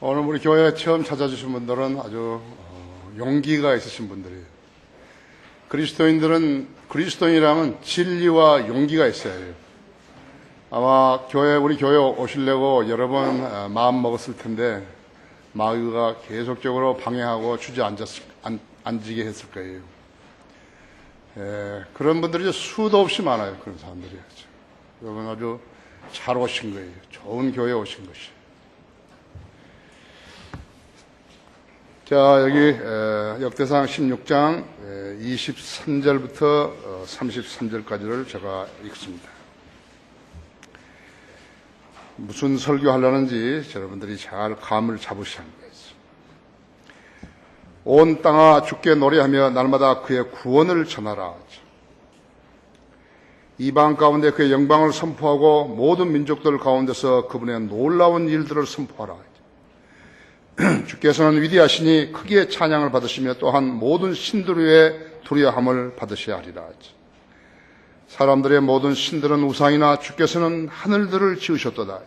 오늘 우리 교회에 처음 찾아주신 분들은 아주 용기가 있으신 분들이에요. 그리스도인이라면 진리와 용기가 있어야 해요. 아마 우리 교회 오시려고 여러 번 마음 먹었을 텐데 마귀가 계속적으로 방해하고 주저앉게 했을 거예요. 그런 분들이 수도 없이 많아요. 그런 사람들이. 여러분 아주 잘 오신 거예요. 좋은 교회에 오신 것이에요. 자, 여기 역대상 16장 23절부터 33절까지를 제가 읽습니다. 무슨 설교하려는지 여러분들이 잘 감을 잡으셔야 합니다. 온 땅아 주께 노래하며 날마다 그의 구원을 전하라. 이방 가운데 그의 영광을 선포하고 모든 민족들 가운데서 그분의 놀라운 일들을 선포하라. 주께서는 위대하시니 크게 찬양을 받으시며 또한 모든 신들 위에 두려움을 받으셔야 하리라. 사람들의 모든 신들은 우상이나 주께서는 하늘들을 지으셨도다.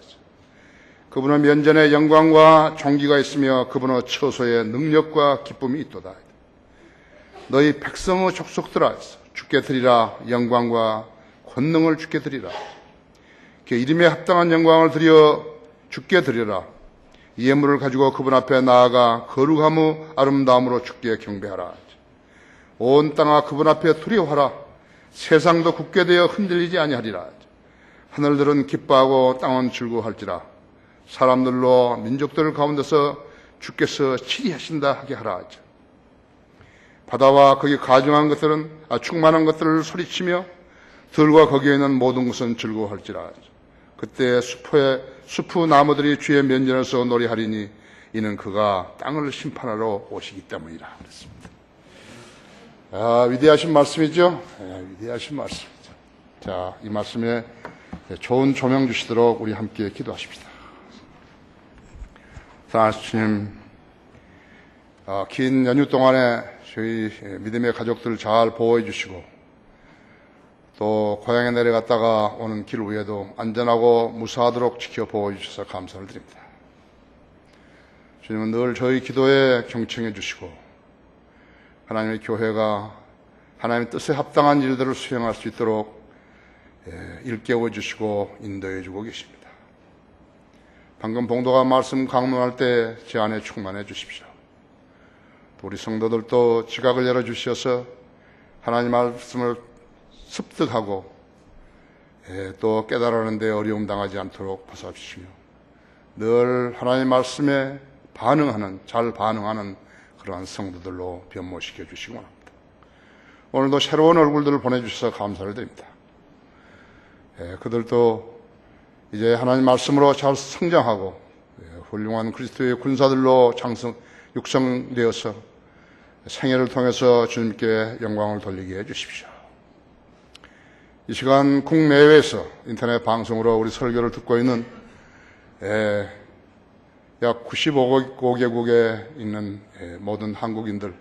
그분은 면전에 영광과 존귀가 있으며 그분은 처소에 능력과 기쁨이 있도다. 너희 백성의 족속들아 주께 드리라. 영광과 권능을 주께 드리라. 그 이름에 합당한 영광을 드려 주께 드리라. 예물을 가지고 그분 앞에 나아가 거룩하무 아름다움으로 주께 경배하라. 온 땅아 그분 앞에 두려워하라. 세상도 굳게 되어 흔들리지 아니하리라. 하늘들은 기뻐하고 땅은 즐거워할지라. 사람들로 민족들 가운데서 주께서 치리하신다 하게 하라. 바다와 거기 가중한 것들은 충만한 것들을 소리치며 들과 거기에 있는 모든 것은 즐거워할지라. 그때 숲의 나무들이 주의 면전에서 노래하리니 이는 그가 땅을 심판하러 오시기 때문이라 그랬습니다. 위대하신 말씀이죠? 위대하신 말씀이죠. 자, 이 말씀에 좋은 조명 주시도록 우리 함께 기도하십시다. 사랑하는 주님, 긴 연휴 동안에 저희 믿음의 가족들 잘 보호해 주시고 또 고향에 내려갔다가 오는 길 위에도 안전하고 무사하도록 지켜 보호해 주셔서 감사를 드립니다. 주님은 늘 저희 기도에 경청해 주시고 하나님의 교회가 하나님의 뜻에 합당한 일들을 수행할 수 있도록 일깨워 주시고 인도해 주고 계십니다. 방금 봉도가 말씀 강론할 때 제 안에 충만해 주십시오. 또 우리 성도들도 지각을 열어 주셔서 하나님 말씀을 습득하고 또 깨달아내는 데 어려움 당하지 않도록 보살피시며 늘 하나님 말씀에 잘 반응하는 그러한 성도들로 변모시켜 주시기 원합니다. 오늘도 새로운 얼굴들을 보내주셔서 감사를 드립니다. 그들도 이제 하나님 말씀으로 잘 성장하고 훌륭한 그리스도의 군사들로 육성되어서 생애를 통해서 주님께 영광을 돌리게 해주십시오. 이 시간 국내외에서 인터넷 방송으로 우리 설교를 듣고 있는 약 95개국에 있는 모든 한국인들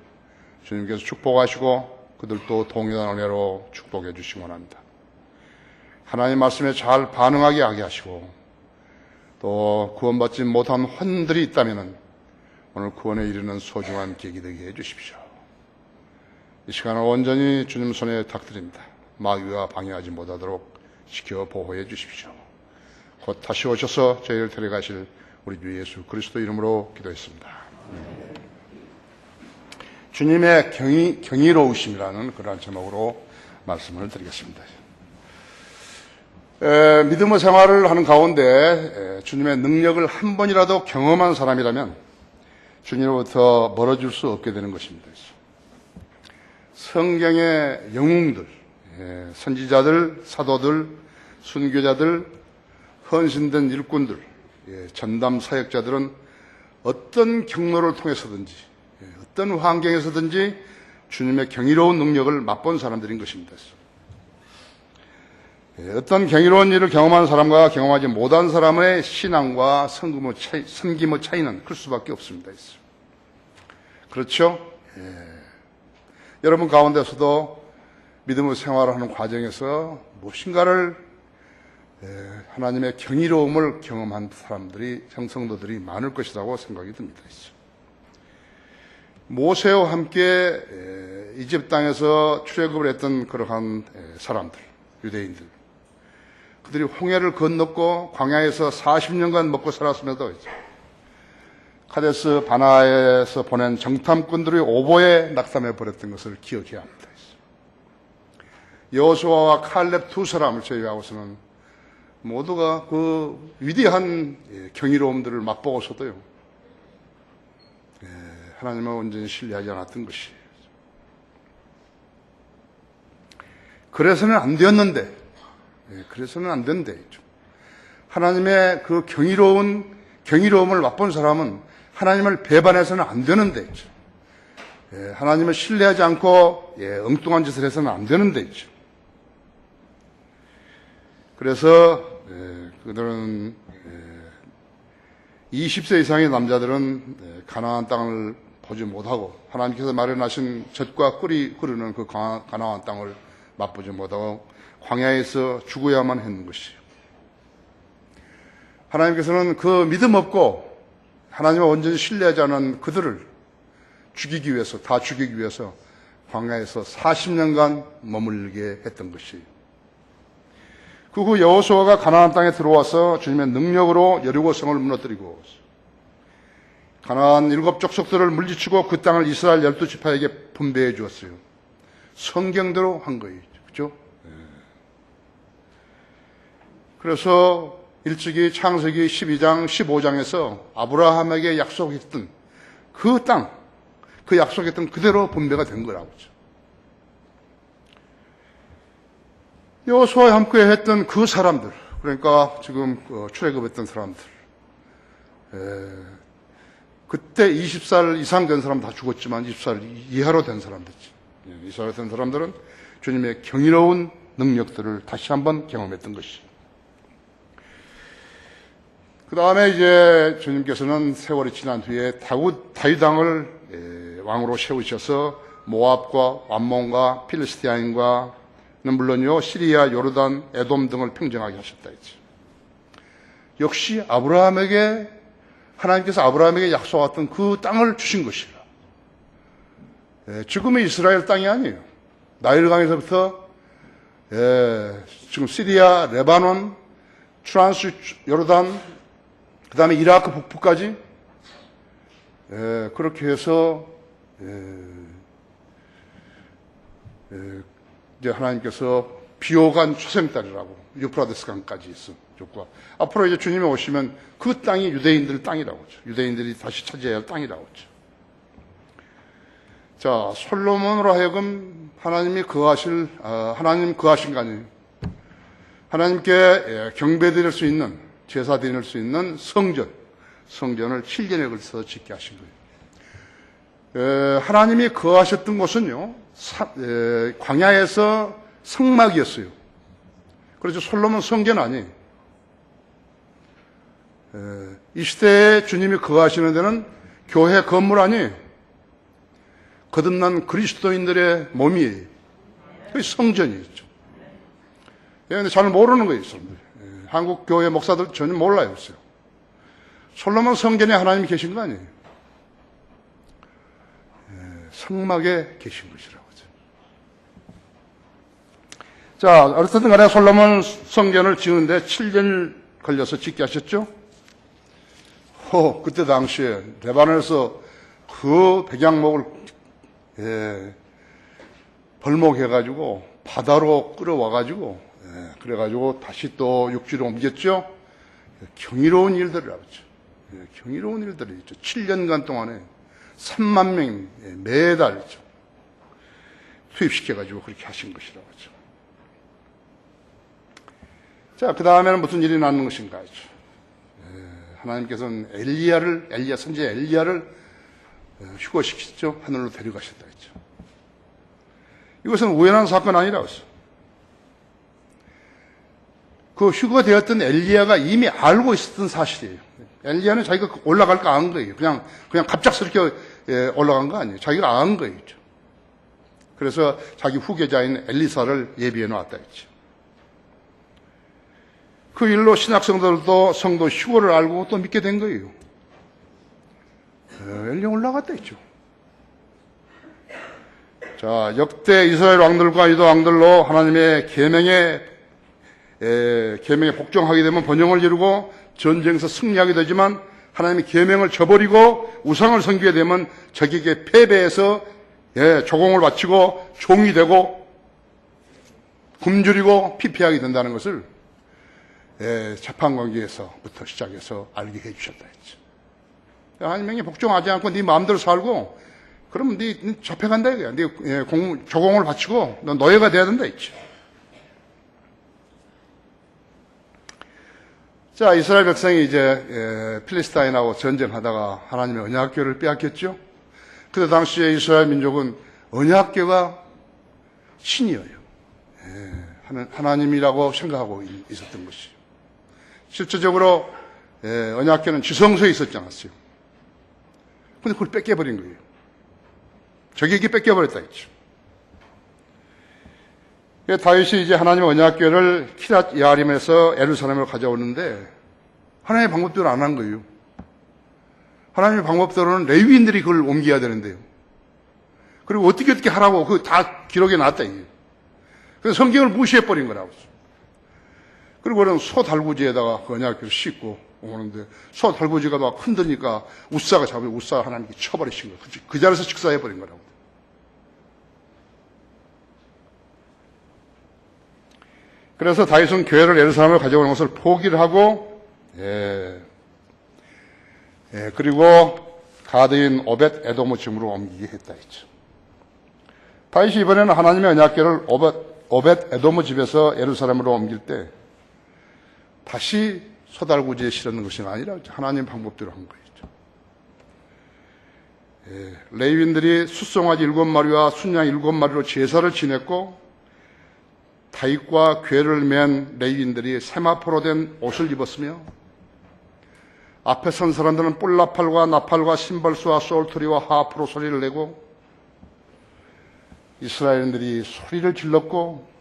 주님께서 축복하시고 그들도 동일한 은혜로 축복해 주시기 원합니다. 하나님 말씀에 잘 반응하게 하게 하시고 또 구원받지 못한 혼들이 있다면 오늘 구원에 이르는 소중한 계기 되게 해주십시오. 이 시간을 온전히 주님 손에 탁드립니다. 마귀가 방해하지 못하도록 지켜 보호해 주십시오. 곧 다시 오셔서 저희를 데려가실 우리 주 예수 그리스도 이름으로 기도했습니다. 주님의 경이로우심이라는 그러한 제목으로 말씀을 드리겠습니다. 믿음의 생활을 하는 가운데 주님의 능력을 한 번이라도 경험한 사람이라면 주님으로부터 멀어질 수 없게 되는 것입니다. 성경의 영웅들, 선지자들, 사도들, 순교자들, 헌신된 일꾼들, 전담 사역자들은 어떤 경로를 통해서든지 어떤 환경에서든지 주님의 경이로운 능력을 맛본 사람들인 것입니다. 어떤 경이로운 일을 경험한 사람과 경험하지 못한 사람의 신앙과 섬김의 차이는 클 수밖에 없습니다. 그렇죠? 여러분 가운데서도 믿음의 생활을 하는 과정에서 무엇인가를 하나님의 경이로움을 경험한 사람들이, 성도들이 많을 것이라고 생각이 듭니다. 모세와 함께 이집트 땅에서 출애굽을 했던 그러한 사람들, 유대인들, 그들이 홍해를 건넜고 광야에서 40년간 먹고 살았음에도 카데스 바나에서 보낸 정탐꾼들이 오보에 낙담해 버렸던 것을 기억해야 합니다. 여호수아와 칼렙 두 사람을 제외하고서는 모두가 그 위대한 경이로움들을 맛보고서도요, 하나님을 온전히 신뢰하지 않았던 것이에요. 그래서는 안 되었는데, 하나님의 그 경이로움을 맛본 사람은 하나님을 배반해서는 안 되는데, 하나님을 신뢰하지 않고 엉뚱한 짓을 해서는 안 되는데, 그래서 그들은 20세 이상의 남자들은 가나안 땅을 보지 못하고, 하나님께서 마련하신 젖과 꿀이 흐르는 그 가나안 땅을 맛보지 못하고 광야에서 죽어야만 했는 것이에요. 하나님께서는 그 믿음 없고 하나님을 온전히 신뢰하지 않은 그들을 죽이기 위해서, 다 죽이기 위해서 광야에서 40년간 머물게 했던 것이에요. 그 후 여호수아가 가나안 땅에 들어와서 주님의 능력으로 여리고성을 무너뜨리고 가나안 7 족속들을 물리치고 그 땅을 이스라엘 12지파에게 분배해 주었어요. 성경대로 한 거예요. 그렇죠? 그래서 일찍이 창세기 12장, 15장에서 아브라함에게 약속했던 그 땅, 그 약속했던 그대로 분배가 된 거라고. 여호수아와 함께 했던 그 사람들, 그러니까 지금 출애굽했던 사람들, 그때 20살 이상 된 사람 다 죽었지만 20살 이하로 된 사람들이지. 이스라엘 된 사람들은 주님의 경이로운 능력들을 다시 한번 경험했던 것이. 그 다음에 이제 주님께서는 세월이 지난 뒤에 다윗 왕을 왕으로 세우셔서 모압과 암몬과 필리스티아인과 물론요 시리아, 요르단, 에돔 등을 평정하게 하셨다 했죠. 역시 하나님께서 아브라함에게 약속했던 그 땅을 주신 것이라. 지금의 이스라엘 땅이 아니에요. 나일강에서부터 지금 시리아, 레바논, 트란스 요르단, 그 다음에 이라크 북부까지 그렇게 해서 이제 하나님께서 비호간 초생딸이라고 유프라데스 강까지 있어 줬고, 앞으로 이제 주님이 오시면 그 땅이 유대인들 땅이라고 하죠. 유대인들이 다시 차지해야 할 땅이라고 하죠. 자, 솔로몬으로 하여금 하나님 거하신 거 아니에요. 하나님께 경배 드릴 수 있는, 제사 드릴 수 있는 성전을 7년에 걸쳐서 짓게 하신 거예요. 하나님이 거하셨던 곳은요, 광야에서 성막이었어요. 그렇죠. 솔로몬 성전 아니에요. 이 시대에 주님이 거하시는 데는 교회 건물 아니에요. 거듭난 그리스도인들의 몸이에요. 그게 성전이죠. 그런데 잘 모르는 거예요. 한국 교회 목사들 전혀 몰라요. 솔로몬 성전에 하나님이 계신 거 아니에요. 성막에 계신 것이라고 하죠. 자, 어쨌든 간에 솔로몬 성전을 지으는데 7년 걸려서 짓게 하셨죠? 그때 당시에 레바논에서 그 백양목을 벌목해가지고 바다로 끌어와가지고 그래가지고 다시 또 육지로 옮겼죠? 경이로운 일들을 하죠. 경이로운 일들이 있죠. 7년간 동안에 3만 명 매달 투입시켜가지고 그렇게 하신 것이라고 하죠. 자, 그 다음에는 무슨 일이 나는 것인가 하죠. 하나님께서는 엘리야 선지 엘리야를 휴거시키죠. 하늘로 데려가셨다 했죠. 이것은 우연한 사건 아니라고 했어요. 그 휴거되었던 엘리야가 이미 알고 있었던 사실이에요. 엘리야는 자기가 올라갈 거 안 거예요. 그냥 갑작스럽게 올라간 거 아니에요. 자기가 안 거예요. 그래서 자기 후계자인 엘리사를 예비해 놨다 했죠. 그 일로 신약성도들도 성도 휴거를 알고 또 믿게 된 거예요. 엘리 올라갔다 했죠. 자, 역대 이스라엘 왕들과 유다 왕들로 하나님의 계명에 복종하게 되면 번영을 이루고 전쟁에서 승리하게 되지만 하나님의 계명을 저버리고 우상을 섬기게 되면 적에게 패배해서 조공을 바치고 종이 되고 굶주리고 피폐하게 된다는 것을 재판관계에서부터 시작해서 알게 해주셨다 했죠. 하나님에게 복종하지 않고 네 마음대로 살고 그러면 네 잡혀간다 이거야. 네 조공을 바치고 너 노예가 돼야 된다 했죠. 자, 이스라엘 백성이 이제 필리스타인하고 전쟁하다가 하나님의 언약궤를 빼앗겼죠. 그때 당시에 이스라엘 민족은 언약궤가 신이에요. 하나님이라고 생각하고 있었던 것이죠. 실제적으로 언약궤는 지성소에 있었지 않았어요. 근데 그걸 뺏겨버린 거예요. 적에게 뺏겨버렸다 했죠. 다윗이 이제 하나님의 언약궤를 키랏 야림에서 예루살렘으로 가져오는데 하나님의 방법대로 안 한 거예요. 하나님의 방법대로는 레위인들이 그걸 옮겨야 되는데요. 그리고 어떻게 하라고 그 다 기록에 놨다 이게. 그래서 성경을 무시해버린 거라고. 그리고 그는 소 달구지에다가 그 언약궤를 싣고 오는데 소 달구지가 막 흔드니까 우사가 잡으면 우사 하나님께 쳐버리신 거예요. 그 자리에서 직사해버린 거라고. 그래서 다윗은 교회를 예루살렘으로 가져오는 것을 포기를 하고 그리고 가드인 오벳 에돔의 집으로 옮기게 했다 했죠. 다윗이 이번에는 하나님의 언약궤를 오벳 에돔의 집에서 예루살렘으로 옮길 때 다시 소달구지에 실었는 것이 아니라 하나님 방법대로 한 거였죠. 레위인들이 숫송아지 7마리와 순양 7마리로 제사를 지냈고 다윗과 궤를 맨 레위인들이 세마포로 된 옷을 입었으며 앞에 선 사람들은 뿔나팔과 나팔과 심벌수와 솔토리와 하프로 소리를 내고 이스라엘인들이 소리를 질렀고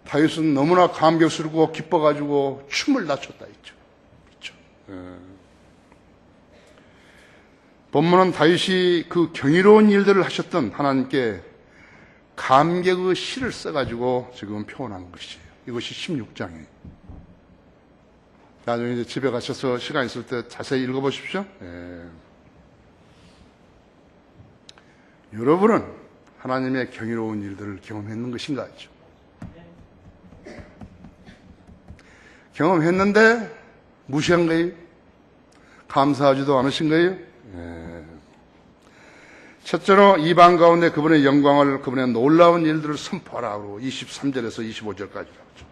다윗은 너무나 감격스럽고 기뻐가지고 춤을 낮췄다 했죠. 그렇죠? 본문은 다윗이 그 경이로운 일들을 하셨던 하나님께 감격의 시를 써가지고 지금 표현한 것이에요. 이것이 16장이에요. 나중에 이제 집에 가셔서 시간 있을 때 자세히 읽어보십시오. 여러분은 하나님의 경이로운 일들을 경험했는 것인가 하죠. 경험했는데 무시한 거예요? 감사하지도 않으신 거예요? 첫째로 이방 가운데 그분의 영광을, 그분의 놀라운 일들을 선포하라 그러고 23절에서 25절까지 나오죠.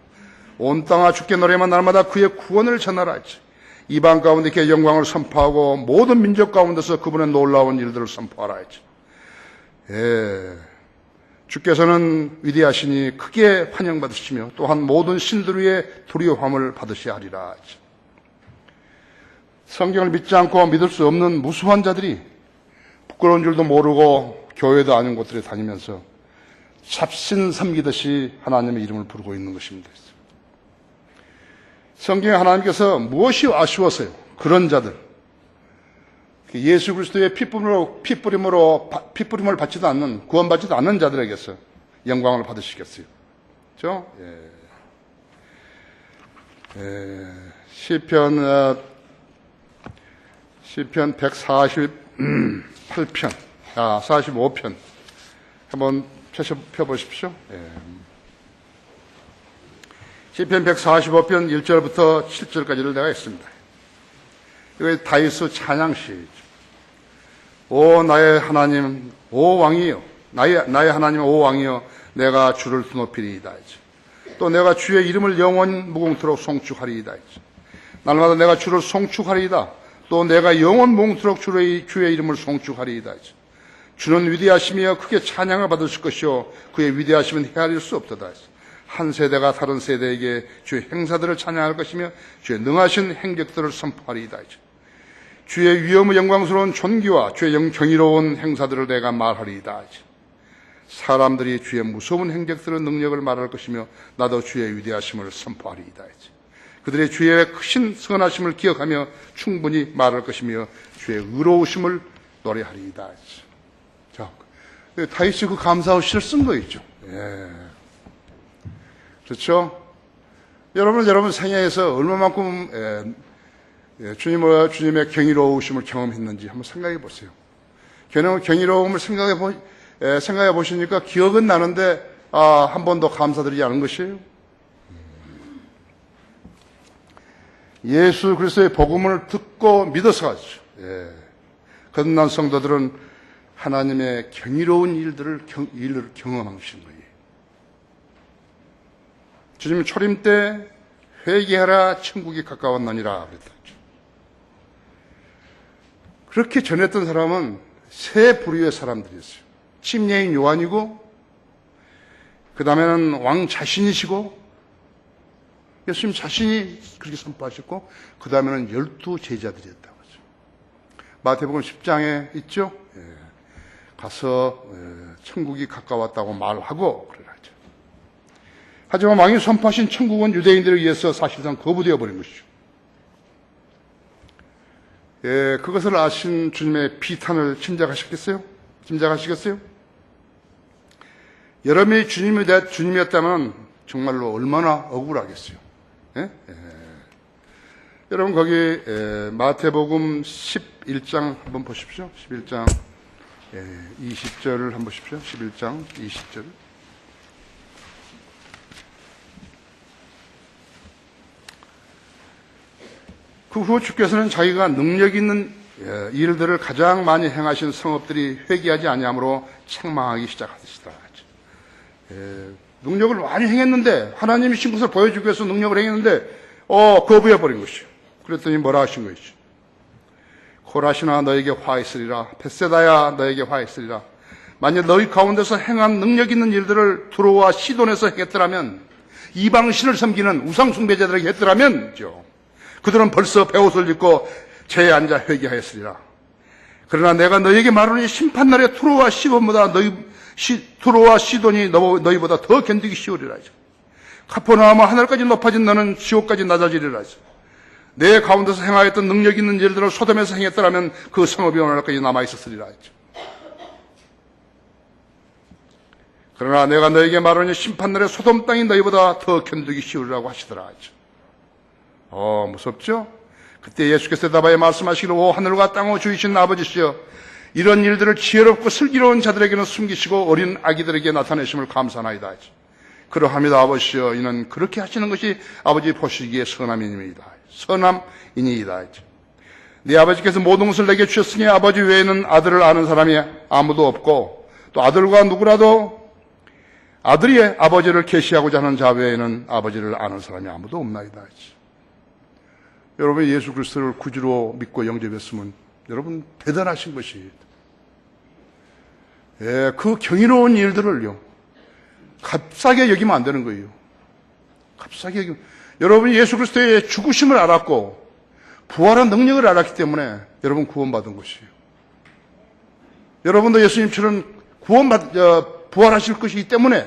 온 땅아 주께 노래만 날마다 그의 구원을 전하라 했지. 이방 가운데 그의 영광을 선포하고 모든 민족 가운데서 그분의 놀라운 일들을 선포하라 했지. 주께서는 위대하시니 크게 환영받으시며 또한 모든 신들 위에 두려움을 받으셔야 하리라 했지. 성경을 믿지 않고 믿을 수 없는 무수한 자들이 부끄러운 줄도 모르고 교회도 아닌 곳들에 다니면서 잡신 섬기듯이 하나님의 이름을 부르고 있는 것입니다. 성경에 하나님께서 무엇이 아쉬워서요? 그런 자들, 예수 그리스도의 피뿌림을 받지도 않는, 구원받지도 않는 자들에게서 영광을 받으시겠어요? 그렇죠? 시편 148편, 45편 한번 펴보십시오. 시편 145편 1절부터 7절까지를 내가 했습니다. 이거 다윗의 찬양시죠. 오 나의 하나님, 오 왕이여, 나의 하나님, 오 왕이여, 내가 주를 높이리이다. 또 내가 주의 이름을 영원 무궁토록 송축하리이다. 날마다 내가 주를 송축하리이다. 또 내가 영원 무궁토록 주의 이름을 송축하리이다. 주는 위대하시며 크게 찬양을 받으실 것이요 그의 위대하심은 헤아릴 수 없도다. 한 세대가 다른 세대에게 주의 행사들을 찬양할 것이며 주의 능하신 행적들을 선포하리이다. 주의 위엄의 영광스러운 존귀와 주의 경이로운 행사들을 내가 말하리이다. 사람들이 주의 무서운 행적들의 능력을 말할 것이며 나도 주의 위대하심을 선포하리이다. 그들의 주의 크신 선하심을 기억하며 충분히 말할 것이며 주의 의로우심을 노래하리이다. 자, 다윗이 그 감사의 시를 쓴 거 있죠. 예. 그렇죠? 여러분 생애에서 얼마만큼 주님의 경이로우심을 경험했는지 한번 생각해 보세요. 경이로움을 생각해 보시니까 기억은 나는데 한 번도 감사드리지 않은 것이에요. 예수 그리스도의 복음을 듣고 믿어서 가죠. 예. 거듭난 성도들은 하나님의 경이로운 일들을 경험하신 거예요. 주님 초림 때 회개하라 천국이 가까웠느니라 그랬죠. 그렇게 전했던 사람은 세 부류의 사람들이었어요. 침례인 요한이고, 그 다음에는 왕 자신이시고, 예수님 자신이 그렇게 선포하셨고, 그 다음에는 12 제자들이었다고 하죠. 마태복음 10장에 있죠. 예. 가서 천국이 가까웠다고 말하고 그러죠. 하지만 왕이 선포하신 천국은 유대인들에 의해서 사실상 거부되어 버린 것이죠. 예, 그것을 아신 주님의 비탄을 짐작하시겠어요? 여러분이 주님이었다면 정말로 얼마나 억울하겠어요. 예? 예. 여러분 거기 마태복음 11장 한번 보십시오. 11장 20절을 한번 보십시오. 11장 20절. 그 후 주께서는 자기가 능력 있는 일들을 가장 많이 행하신 성읍들이 회개하지 아니하므로 책망하기 시작하시더라. 능력을 많이 행했는데 하나님이신 것을 보여주기 위해서 능력을 행했는데 거부해버린 것이요. 그랬더니 뭐라 하신 것이죠. 코라시나 너에게 화 있으리라. 벳세다야 너에게 화 있으리라. 만약 너희 가운데서 행한 능력 있는 일들을 두로와 시돈에서 했더라면, 이방신을 섬기는 우상 숭배자들에게 했더라면 그들은 벌써 베옷을 입고 제에 앉아 회개하였으리라. 그러나 내가 너에게 말하노니 심판날에 두로와 시돈이 너희보다 더 견디기 쉬우리라. 카퍼나움아 하늘까지 높아진 너는 지옥까지 낮아지리라. 내 가운데서 행하였던 능력 있는 일들을 소돔에서 행했더라면 그 성읍이 오늘날까지 남아있었으리라. 그러나 내가 너에게 말하니 심판날에 소돔 땅이 너희보다 더 견디기 쉬우리라고 하시더라. 무섭죠? 그때 예수께서 대답하여 말씀하시기를 오 하늘과 땅의 주이신 아버지시여, 이런 일들을 지혜롭고 슬기로운 자들에게는 숨기시고 어린 아기들에게 나타내심을 감사하나이다. 그러합니다 아버지여, 이는 그렇게 하시는 것이 아버지 보시기에 선함이니이다. 네 아버지께서 모든 것을 내게 주셨으니 아버지 외에는 아들을 아는 사람이 아무도 없고, 또 아들과 누구라도 아들이 아버지를 계시하고자 하는 자 외에는 아버지를 아는 사람이 아무도 없나이다. 여러분이 예수 그리스도를 구주로 믿고 영접했으면 여러분 대단하신 것이, 그 경이로운 일들을요 값싸게 여기면 안 되는 거예요. 값싸게 여기면, 여러분이 예수 그리스도의 죽으심을 알았고 부활한 능력을 알았기 때문에 여러분 구원받은 것이에요. 여러분도 예수님처럼 부활하실 것이기 때문에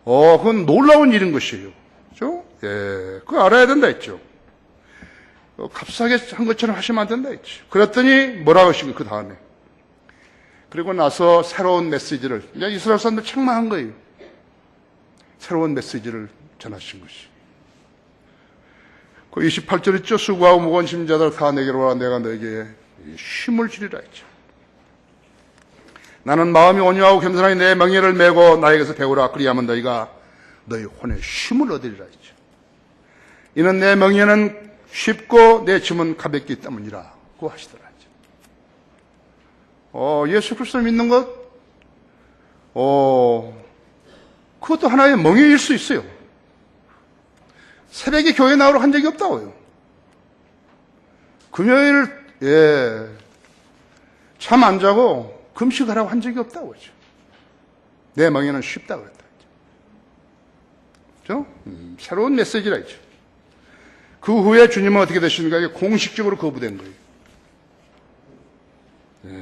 그건 놀라운 일인 것이에요. 그렇죠? 그거 알아야 된다 했죠. 값싸게 한 것처럼 하시면 안 된다 했죠. 그랬더니 뭐라고 하시고 그 다음에, 그리고 나서 새로운 메시지를, 이스라엘 사람들 책망한 거예요. 새로운 메시지를 전하신 것이. 그 28절 있죠. 수고하고 무거운 짐자들 다 내게로 와라. 내가 너에게 쉼을 주리라 했죠. 나는 마음이 온유하고 겸손하니 내 명예를 메고 나에게서 배우라. 그리하면 너희가 너희 혼에 쉼을 얻으리라 했죠. 이는 내 명예는 쉽고 내 짐은 가볍기 때문이라고 하시더라. 예수 그리스도 믿는 것, 그것도 하나의 멍해일 수 있어요. 새벽에 교회 나오러 한 적이 없다고요. 금요일, 잠 안 자고 금식하라고 한 적이 없다고 하죠. 내 멍에는 쉽다고 그랬다. 그죠? 새로운 메시지라 했죠. 그 후에 주님은 어떻게 되시는가? 공식적으로 거부된 거예요.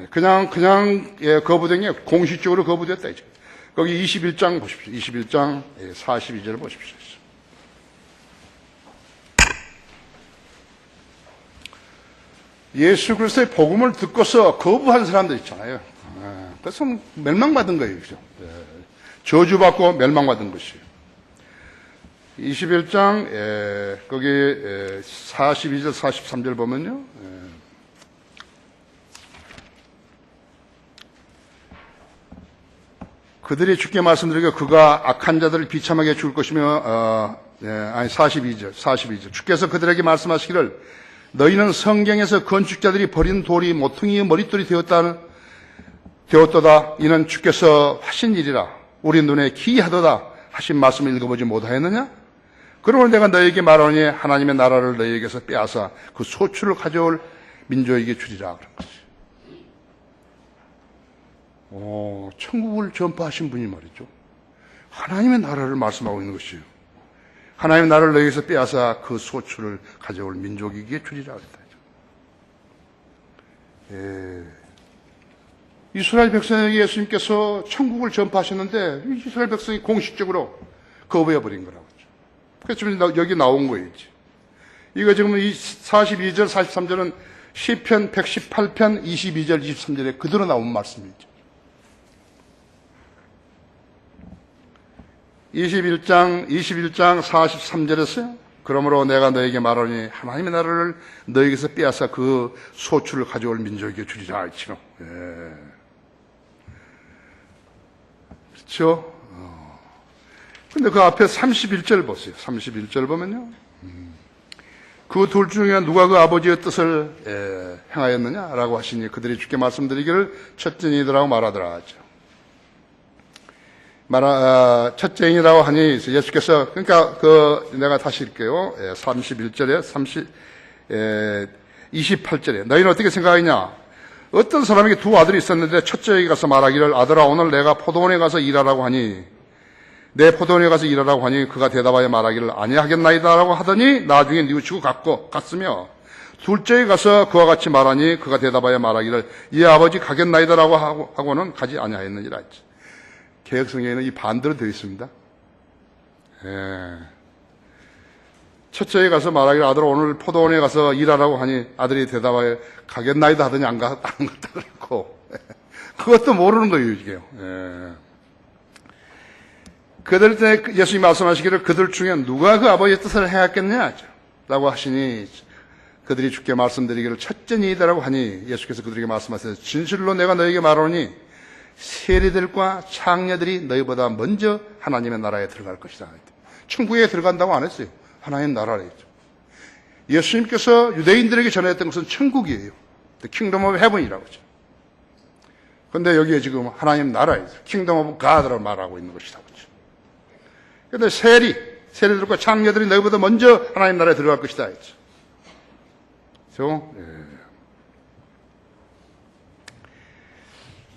그냥 거부된 게 공식적으로 거부됐다. 거기 21장 보십시오. 21장 42절 보십시오. 예수 그리스도의 복음을 듣고서 거부한 사람들 있잖아요. 그래서 멸망받은 거예요. 그죠? 저주받고 멸망받은 것이에요. 21장 거기 42절 43절 보면요. 그들이 주께 말씀드리고 그가 악한 자들을 비참하게 죽을 것이며 42절 주께서 그들에게 말씀하시기를 너희는 성경에서 건축자들이 버린 돌이 모퉁이의 머릿돌이 되었도다. 이는 주께서 하신 일이라 우리 눈에 기이하도다 하신 말씀을 읽어보지 못하였느냐? 그러므로 내가 너희에게 말하니 하나님의 나라를 너희에게서 빼앗아 그 소출을 가져올 민족에게 주리라. 그런 거지. 천국을 전파하신 분이 말이죠. 하나님의 나라를 말씀하고 있는 것이에요. 하나님의 나라를 너희에게서 빼앗아 그 소출을 가져올 민족에게 주리라 그랬다. 이스라엘 백성에게 예수님께서 천국을 전파하셨는데 이스라엘 백성이 공식적으로 거부해버린 거라고 했죠. 그래서 지금 여기 나온 거예요. 이거 지금 이 42절 43절은 시편 118편 22절 23절에 그대로 나온 말씀이죠. 21장 43절에서요. 그러므로 내가 너에게 말하니 하나님의 나라를 너에게서 빼앗아 그 소출을 가져올 민족에게 주리라 할지로. 그렇죠? 근데 그 앞에 31절 보세요. 31절 보면요. 그 둘 중에 누가 그 아버지의 뜻을 행하였느냐라고 하시니 그들이 주께 말씀드리기를 첫째이더라고 말하더라 하죠. 첫째이라고 하니 예수께서 그러니까 내가 다시 읽게요. 31절에 28절에 너희는 어떻게 생각하느냐? 어떤 사람에게 두 아들이 있었는데 첫째에게 가서 말하기를 아들아 오늘 내가 포도원에 가서 일하라고 하니 내 포도원에 가서 일하라고 하니 그가 대답하여 말하기를 아니하겠나이다라고 하더니 나중에 뉘우치고 갔으며 둘째에 가서 그와 같이 말하니 그가 대답하여 말하기를 이 아버지 가겠나이다라고 하고는 가지 아니하였느니라 했지. 개혁성경에는 이 반대로 되어 있습니다. 첫째에 가서 말하기를 아들 오늘 포도원에 가서 일하라고 하니 아들이 대답하여 가겠나이다 하더니 안 갔다 그랬고 그것도 모르는 거예요 이게. 그들 때 예수님이 말씀하시기를 그들 중에 누가 그 아버지의 뜻을 행했겠냐 라고 하시니 그들이 주께 말씀드리기를 첫째니이다라고 하니 예수께서 그들에게 말씀하세요. 진실로 내가 너에게 말하노니 세리들과 창녀들이 너희보다 먼저 하나님의 나라에 들어갈 것이다. 천국에 들어간다고 안 했어요. 하나님 나라에 있죠. 예수님께서 유대인들에게 전했던 것은 천국이에요. The Kingdom of Heaven이라고 하죠. 그런데 여기에 지금 하나님 나라에서 Kingdom of God라고 말하고 있는 것이다. 그런데 세리들과 창녀들이 너희보다 먼저 하나님 나라에 들어갈 것이다. 했죠. 그렇죠?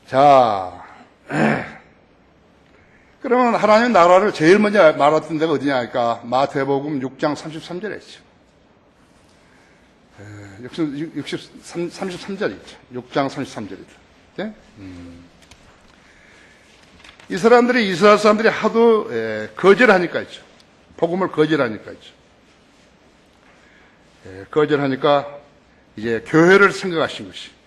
자, 그러면 하나님 나라를 제일 먼저 말했던 데가 어디냐 하니까 마태복음 6장 33절에 있죠. 33절이 있죠. 6장 33절이죠. 네? 이 사람들이 이스라엘 사람들이 하도 거절하니까 있죠. 복음을 거절하니까 있죠. 거절하니까 이제 교회를 생각하신 것이.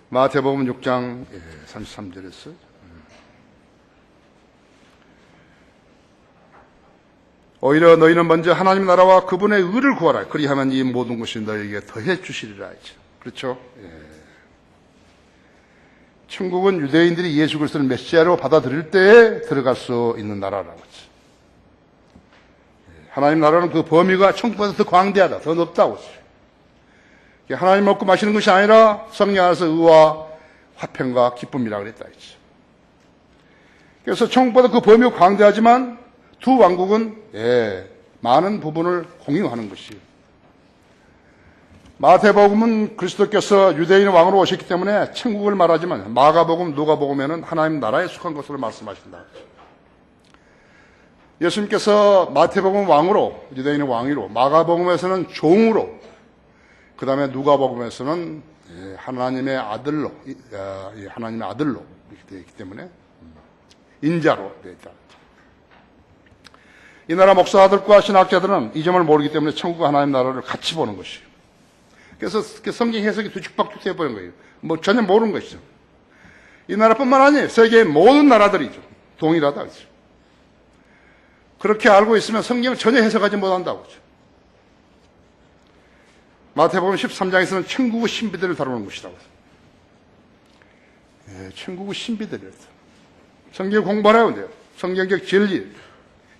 마태복음 6장 33절에서 오히려 너희는 먼저 하나님 나라와 그분의 의를 구하라. 그리하면 이 모든 것이 너희에게 더해 주시리라 했죠. 그렇죠? 천국은 유대인들이 예수 그리스도를 메시아로 받아들일 때에 들어갈 수 있는 나라라고 했죠. 하나님 나라는 그 범위가 천국보다 더 광대하다, 더 높다고 했어요. 하나님 먹고 마시는 것이 아니라 성령 안에서 의와 화평과 기쁨이라 그랬다 했죠. 그래서 천국보다 그 범위가 광대하지만 두 왕국은 많은 부분을 공유하는 것이에요. 마태복음은 그리스도께서 유대인 왕으로 오셨기 때문에 천국을 말하지만 마가복음, 누가복음에는 하나님 나라에 속한 것으로 말씀하신다. 예수님께서 마태복음 왕으로, 유대인의 왕위로, 마가복음에서는 종으로, 그 다음에 누가복음에서는 하나님의 아들로, 하나님의 아들로 이렇게 되어 있기 때문에 인자로 되어 있다. 이 나라 목사들과 신학자들은 이 점을 모르기 때문에 천국과 하나님 나라를 같이 보는 것이에요. 그래서 성경 해석이 뒤죽박죽 되어버린 거예요. 뭐 전혀 모르는 것이죠. 이 나라뿐만 아니에요. 세계의 모든 나라들이죠. 동일하다. 그렇죠? 그렇게 알고 있으면 성경을 전혀 해석하지 못한다고. 그렇죠? 마태복음 13장에서는 천국의 신비들을 다루는 것이라고. 천국의 신비들이에요. 성경 공부하라고 돼요. 성경적 진리,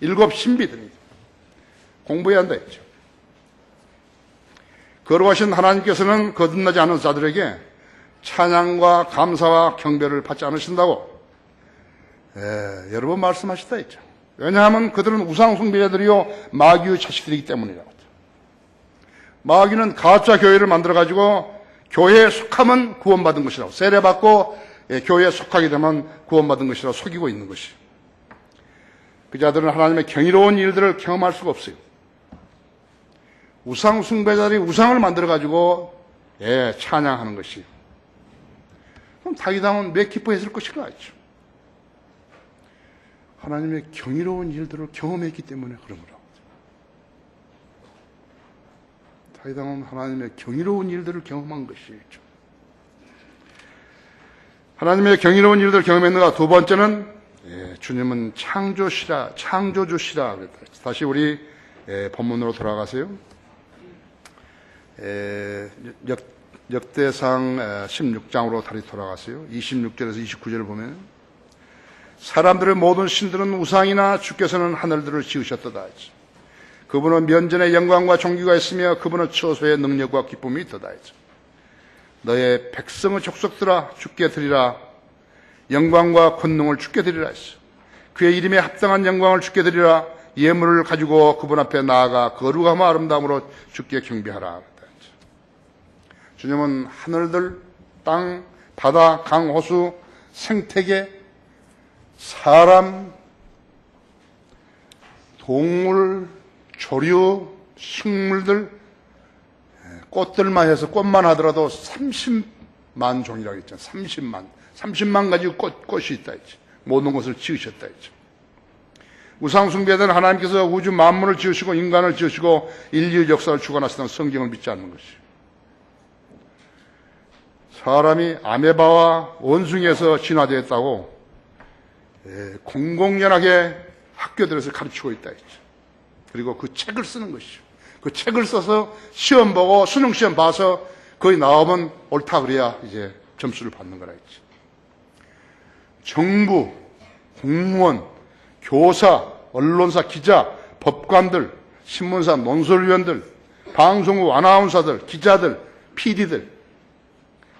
7 신비들이 공부해야 한다 했죠. 거룩하신 하나님께서는 거듭나지 않은 자들에게 찬양과 감사와 경배를 받지 않으신다고 여러 번 말씀하셨다 했죠. 왜냐하면 그들은 우상 숭배자들이요 마귀의 자식들이기 때문이라고. 마귀는 가짜 교회를 만들어가지고 교회에 속하면 구원받은 것이라고, 세례받고 교회에 속하게 되면 구원받은 것이라고 속이고 있는 것이. 그 자들은 하나님의 경이로운 일들을 경험할 수가 없어요. 우상 숭배자들이 우상을 만들어가지고 찬양하는 것이. 그럼 다윗왕은 왜 기뻐했을 것인가 했죠. 하나님의 경이로운 일들을 경험했기 때문에 그런 거라고. 다윗왕은 하나님의 경이로운 일들을 경험한 것이죠. 하나님의 경이로운 일들을 경험했는가. 두 번째는 주님은 창조주시라 그랬다. 다시 우리 본문으로 돌아가세요. 역대상 16장으로 다시 돌아가세요. 26절에서 29절을 보면 사람들의 모든 신들은 우상이나 주께서는 하늘들을 지으셨도다. 그분은 면전에 영광과 존귀가 있으며 그분은 처소의 능력과 기쁨이 있도다. 너의 백성의 족속들아 주께 드리라. 영광과 권능을 주께 드리라 했어. 그의 이름에 합당한 영광을 주께 드리라. 예물을 가지고 그분 앞에 나아가 거룩함과 아름다움으로 주께 경배하라. 주님은 하늘들, 땅, 바다, 강, 호수, 생태계, 사람, 동물, 조류, 식물들, 꽃들만 해서 꽃만 하더라도 30만 종이라고 했잖아요. 30만 가지 꽃이 있다 했죠. 모든 것을 지으셨다 했죠. 우상숭배자는 하나님께서 우주 만물을 지으시고 인간을 지으시고 인류의 역사를 주관하시다는 성경을 믿지 않는 것이죠. 사람이 아메바와 원숭이에서 진화되었다고 공공연하게 학교들에서 가르치고 있다 했죠. 그리고 그 책을 쓰는 것이죠. 그 책을 써서 시험 보고 수능시험 봐서 거의 나오면 옳다 그래야 이제 점수를 받는 거라 했죠. 정부, 공무원, 교사, 언론사, 기자, 법관들, 신문사, 논설위원들, 방송국 아나운서들, 기자들, PD들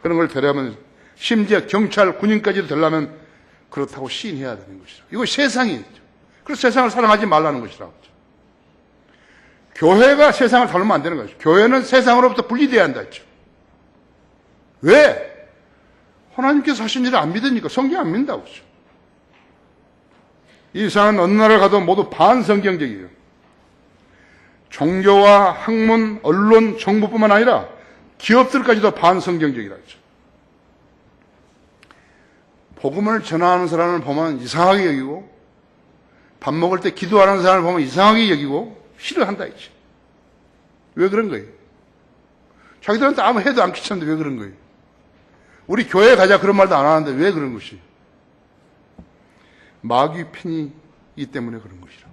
그런 걸 되려면 심지어 경찰, 군인까지도 되려면 그렇다고 시인해야 되는 것이죠. 이거 세상이죠. 그래서 세상을 사랑하지 말라는 것이라고. 교회가 세상을 다루면 안 되는 거죠. 교회는 세상으로부터 분리돼야 한다 했죠. 왜? 하나님께서 하신 일을 안 믿으니까. 성경 안 믿는다고 했죠. 이 세상은 어느 나라를 가도 모두 반성경적이에요. 종교와 학문, 언론, 정부뿐만 아니라 기업들까지도 반성경적이라 했죠. 복음을 전하는 사람을 보면 이상하게 여기고 밥 먹을 때 기도하는 사람을 보면 이상하게 여기고 싫어한다 했지. 왜 그런 거예요? 자기들한테 아무 해도 안 끼쳤는데 왜 그런 거예요? 우리 교회에 가자 그런 말도 안 하는데 왜 그런 것이? 마귀 편이기 때문에 그런 것이라.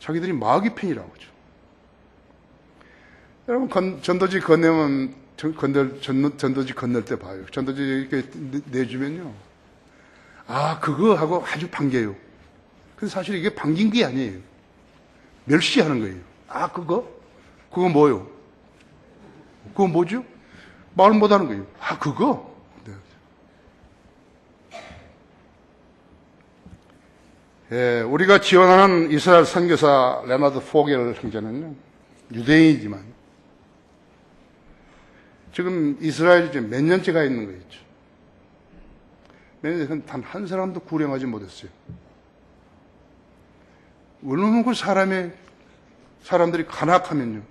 자기들이 마귀 편이라고 하죠. 여러분 전도지 건네면 전도지 건널 때 봐요. 전도지 이렇게 내주면요. 아 그거 하고 아주 반겨요. 근데 사실 이게 반긴 게 아니에요. 멸시하는 거예요. 아 그거 뭐요? 그거 뭐죠? 말 못하는 거예요. 아 그거? 네. 우리가 지원하는 이스라엘 선교사 레나드 포겔 형제는요. 유대인이지만 지금 이스라엘이 지금 몇 년째 가 있는 거였죠. 몇 년째 단 한 사람도 구령하지 못했어요. 왜냐면 그 사람들이 간악하면요.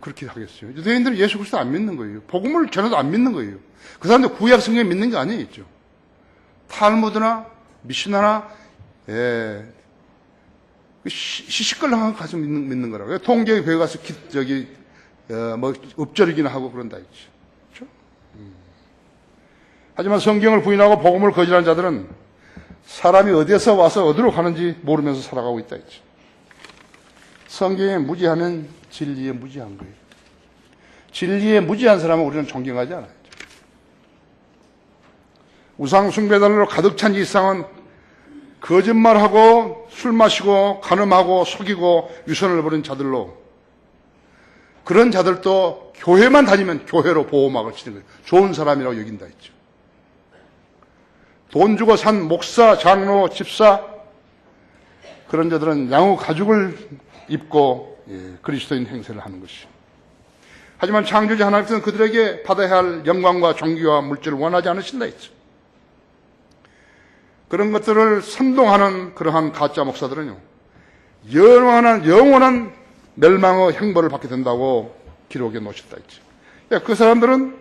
그렇게 하겠어요. 유대인들은 예수 그리스도 안 믿는 거예요. 복음을 전혀도 안 믿는 거예요. 그 사람들 구약 성경 믿는 게 아니겠죠. 탈무드나 미시나나 시시껄렁한 거 가지고 믿는 거라고요. 통계에 배워 가서 엎저리기나 하고 그런다 했죠. 그렇죠? 하지만 성경을 부인하고 복음을 거절한 자들은 사람이 어디에서 와서 어디로 가는지 모르면서 살아가고 있다 했죠. 성경에 무지하면 진리에 무지한 거예요. 진리에 무지한 사람은 우리는 존경하지 않아요. 우상 숭배단으로 가득 찬 이 세상은 거짓말하고 술 마시고 간음하고 속이고 유선을 부린 자들로, 그런 자들도 교회만 다니면 교회로 보호막을 치는 거예요. 좋은 사람이라고 여긴다 했죠. 돈 주고 산 목사, 장로, 집사, 그런 자들은 양호 가죽을 입고 그리스도인 행세를 하는 것이죠. 하지만 창조주 하나님께서는 그들에게 받아야 할 영광과 존귀와 물질을 원하지 않으신다 했죠. 그런 것들을 선동하는 그러한 가짜 목사들은요, 영원한 멸망의 형벌을 받게 된다고 기록해 놓으셨다 했죠. 그 사람들은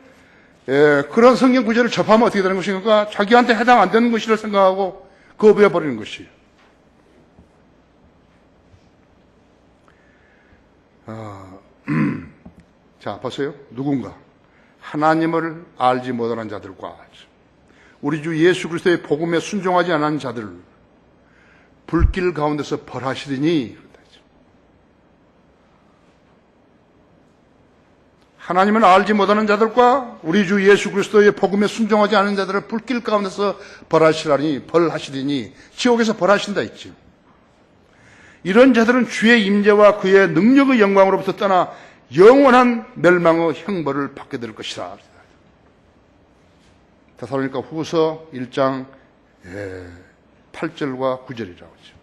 그런 성경 구절을 접하면 어떻게 되는 것인가? 자기한테 해당 안 되는 것이라 생각하고 거부해 버리는 것이에요. 자, 보세요. 누군가 하나님을 알지 못하는 자들과 우리 주 예수 그리스도의 복음에 순종하지 않은 자들을 불길 가운데서 벌하시리니, 하나님을 알지 못하는 자들과 우리 주 예수 그리스도의 복음에 순종하지 않은 자들을 불길 가운데서 벌하시리니 지옥에서 벌하신다 했죠. 이런 자들은 주의 임재와 그의 능력의 영광으로부터 떠나 영원한 멸망의 형벌을 받게 될 것이다. 데살로니가 후서 1장 8절과 9절이라고 하죠.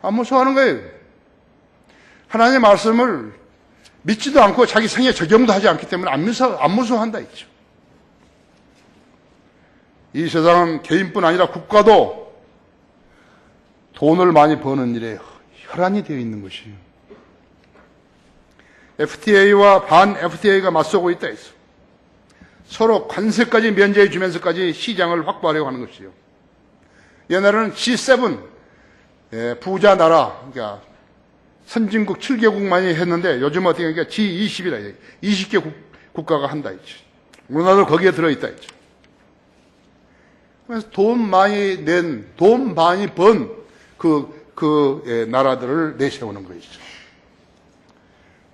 안 무서워하는 거예요. 하나님의 말씀을 믿지도 않고 자기 생에 적용도 하지 않기 때문에 안 무서워한다 했죠. 이 세상은 개인뿐 아니라 국가도 돈을 많이 버는 일에 혈안이 되어 있는 것이에요. FTA와 반 FTA가 맞서고 있다 했어. 서로 관세까지 면제해 주면서까지 시장을 확보하려고 하는 것이요. 옛날에는 G7, 부자 나라, 그러니까 선진국 7개국만이 했는데 요즘은 어떻게 하니까 G20이라, 20개 국가가 한다 했죠. 우리나라도 거기에 들어있다 했죠. 그래서 돈 많이 번 나라들을 내세우는 것이죠.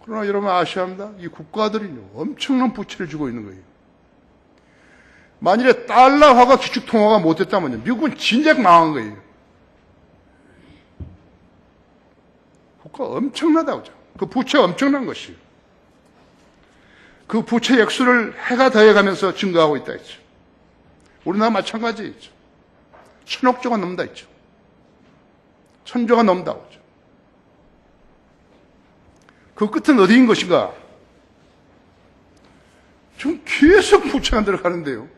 그러나 여러분 아셔야 합니다. 이 국가들이요, 엄청난 부채를 주고 있는 거예요. 만일에 달러화가 기축통화가 못됐다면요, 미국은 진작 망한 거예요. 국가 엄청나다고죠. 그 부채 엄청난 것이에요. 그 부채 액수를 해가 더해가면서 증가하고 있다 했죠. 우리나라 마찬가지였죠. 1,000억조가 넘는다 했죠. 1,000조가 넘는다고 하죠. 그 끝은 어디인 것인가? 지금 계속 부채가 들어가는데요.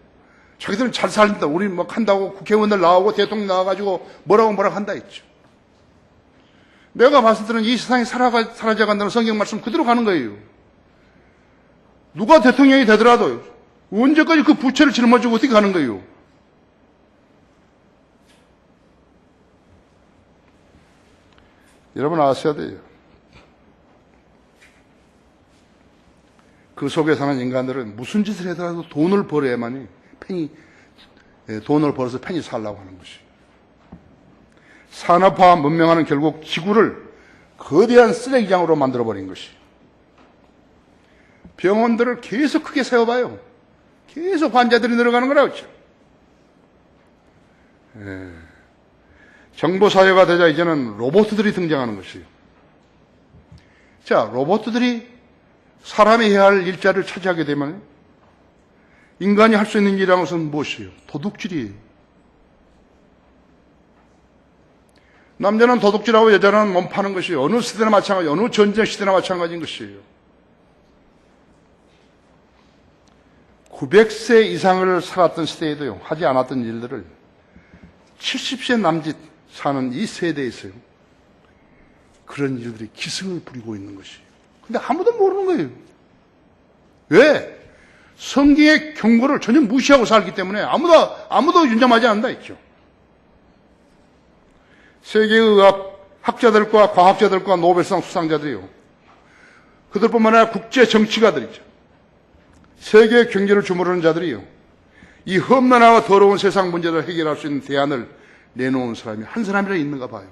자기들은 잘 살린다. 우리 막 한다고 국회의원들 나오고 대통령 나와가지고 뭐라고 한다 했죠. 내가 봤을 때는 이 세상이 사라져간다는 성경 말씀 그대로 가는 거예요. 누가 대통령이 되더라도 언제까지 그 부채를 짊어지고 어떻게 가는 거예요? 여러분 아셔야 돼요. 그 속에 사는 인간들은 무슨 짓을 하더라도 돈을 벌어야만이 돈을 벌어서 편히 살라고 하는 것이. 산업화 문명화는 결국 지구를 거대한 쓰레기장으로 만들어버린 것이. 병원들을 계속 크게 세워봐요. 계속 환자들이 늘어가는 거라고 했죠. 정보사회가 되자 이제는 로봇들이 등장하는 것이에요. 자, 로봇들이 사람이 해야 할 일자리를 차지하게 되면 인간이 할 수 있는 일이라는 것은 무엇이에요? 도둑질이에요. 남자는 도둑질하고 여자는 몸 파는 것이 어느 시대나 마찬가지, 어느 전쟁 시대나 마찬가지인 것이에요. 900세 이상을 살았던 시대에도요, 하지 않았던 일들을 70세 남짓 사는 이 세대에서요, 그런 일들이 기승을 부리고 있는 것이에요. 근데 아무도 모르는 거예요. 왜? 성경의 경고를 전혀 무시하고 살기 때문에 아무도 윤잠하지 않는다 했죠. 세계의학 학자들과 과학자들과 노벨상 수상자들이요. 그들뿐만 아니라 국제 정치가들이죠. 세계 경제를 주무르는 자들이요. 이 험난하고 더러운 세상 문제를 해결할 수 있는 대안을 내놓은 사람이 한 사람이라 있는가 봐요.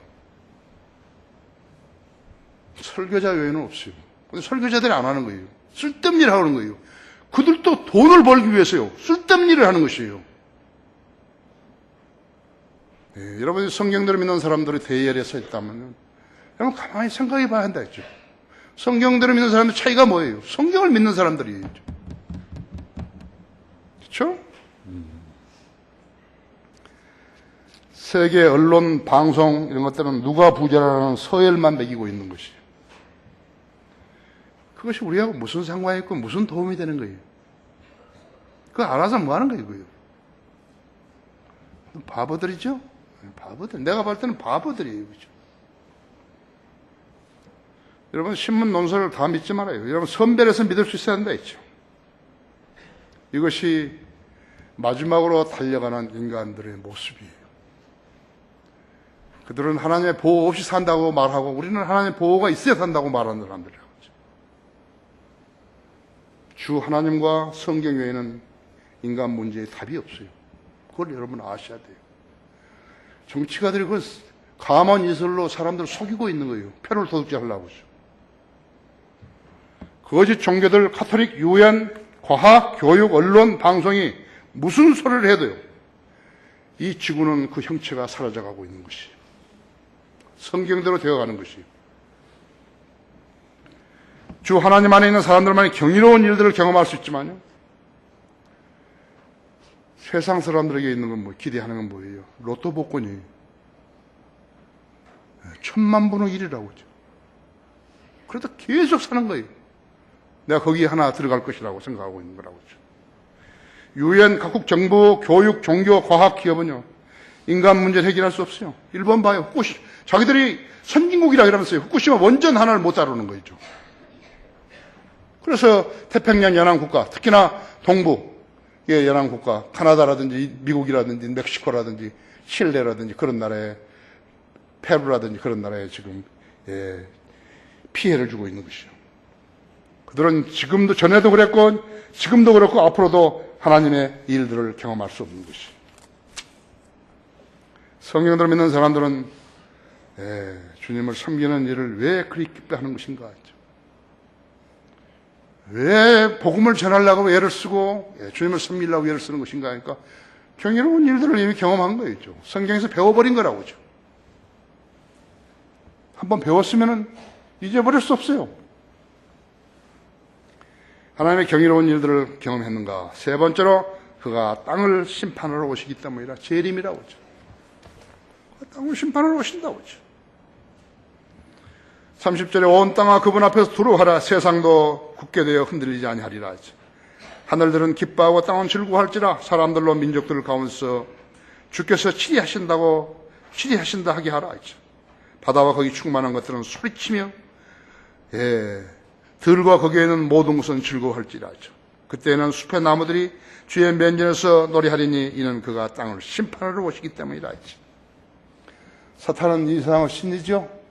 설교자 외에는 없어요. 근데 설교자들이 안 하는 거예요. 쓸데없는 일을 하는 거예요. 그들도 돈을 벌기 위해서요. 쓸데없는 일을 하는 것이에요. 네, 여러분이 성경대로 믿는 사람들이 대열에 서 있다면 여러분 가만히 생각해 봐야 한다 했죠. 성경대로 믿는 사람들 차이가 뭐예요? 성경을 믿는 사람들이에요. 그렇죠? 세계 언론, 방송 이런 것들은 누가 부자라는 서열만 매기고 있는 것이에요. 그것이 우리하고 무슨 상관이 있고 무슨 도움이 되는 거예요? 그거 알아서 뭐 하는 거예요, 그거요? 바보들이죠? 바보들. 내가 볼 때는 바보들이에요, 그죠? 여러분, 신문 논설을 다 믿지 말아요. 여러분, 선별해서 믿을 수 있어야 한다 했죠. 이것이 마지막으로 달려가는 인간들의 모습이에요. 그들은 하나님의 보호 없이 산다고 말하고 우리는 하나님의 보호가 있어야 산다고 말하는 사람들이라고 하죠. 주 하나님과 성경 외에는 인간 문제에 답이 없어요. 그걸 여러분 아셔야 돼요. 정치가들이 그 가만 이설로 사람들을 속이고 있는 거예요. 표를 도둑질 하려고 하죠. 거짓 종교들, 카톨릭, 유엔, 과학, 교육, 언론, 방송이 무슨 소리를 해도요. 이 지구는 그 형체가 사라져가고 있는 것이에요. 성경대로 되어가는 것이에요. 주 하나님 안에 있는 사람들만이 경이로운 일들을 경험할 수 있지만요. 세상 사람들에게 있는 건 기대하는 건 뭐예요? 로또 복권이 1000만 분의 1이라고 하죠. 그래도 계속 사는 거예요. 내가 거기에 하나 들어갈 것이라고 생각하고 있는 거라고 하죠. 유엔, 각국 정부, 교육, 종교, 과학, 기업은요. 인간 문제를 해결할 수 없어요. 일본 봐요. 자기들이 선진국이라 그러면서요. 후쿠시마 원전 하나를 못 다루는 거죠. 그래서 태평양 연안국가, 특히나 동부의 연안국가, 카나다라든지 미국이라든지 멕시코라든지 칠레라든지 그런 나라에 페루라든지 그런 나라에 지금 피해를 주고 있는 것이죠. 그들은 지금도 전에도 그랬고 지금도 그렇고 앞으로도 하나님의 일들을 경험할 수 없는 것이죠. 성경대로 믿는 사람들은 주님을 섬기는 일을 왜 그리 기뻐하는 것인가 하죠. 왜 복음을 전하려고 애를 쓰고 주님을 섬기려고 애를 쓰는 것인가 하니까 경이로운 일들을 이미 경험한 거죠. 성경에서 배워버린 거라고 하죠. 한번 배웠으면 잊어버릴 수 없어요. 하나님의 경이로운 일들을 경험했는가. 세 번째로 그가 땅을 심판하러 오시기 때문이라 재림이라고 하죠. 땅을 심판하러 오신다고 하죠. 30절에 온 땅아 그분 앞에서 두루하라. 세상도 굳게 되어 흔들리지 아니하리라 하죠. 하늘들은 기뻐하고 땅은 즐거워할지라. 사람들로 민족들 가운데서 주께서 치리하신다 하게 하라 하죠. 바다와 거기 충만한 것들은 소리치며 들과 거기에 있는 모든 것은 즐거워할지라 하죠. 그때는 숲의 나무들이 주의 면전에서 노래하리니 이는 그가 땅을 심판하러 오시기 때문이라 하죠. 사탄은 이 세상의 신이죠.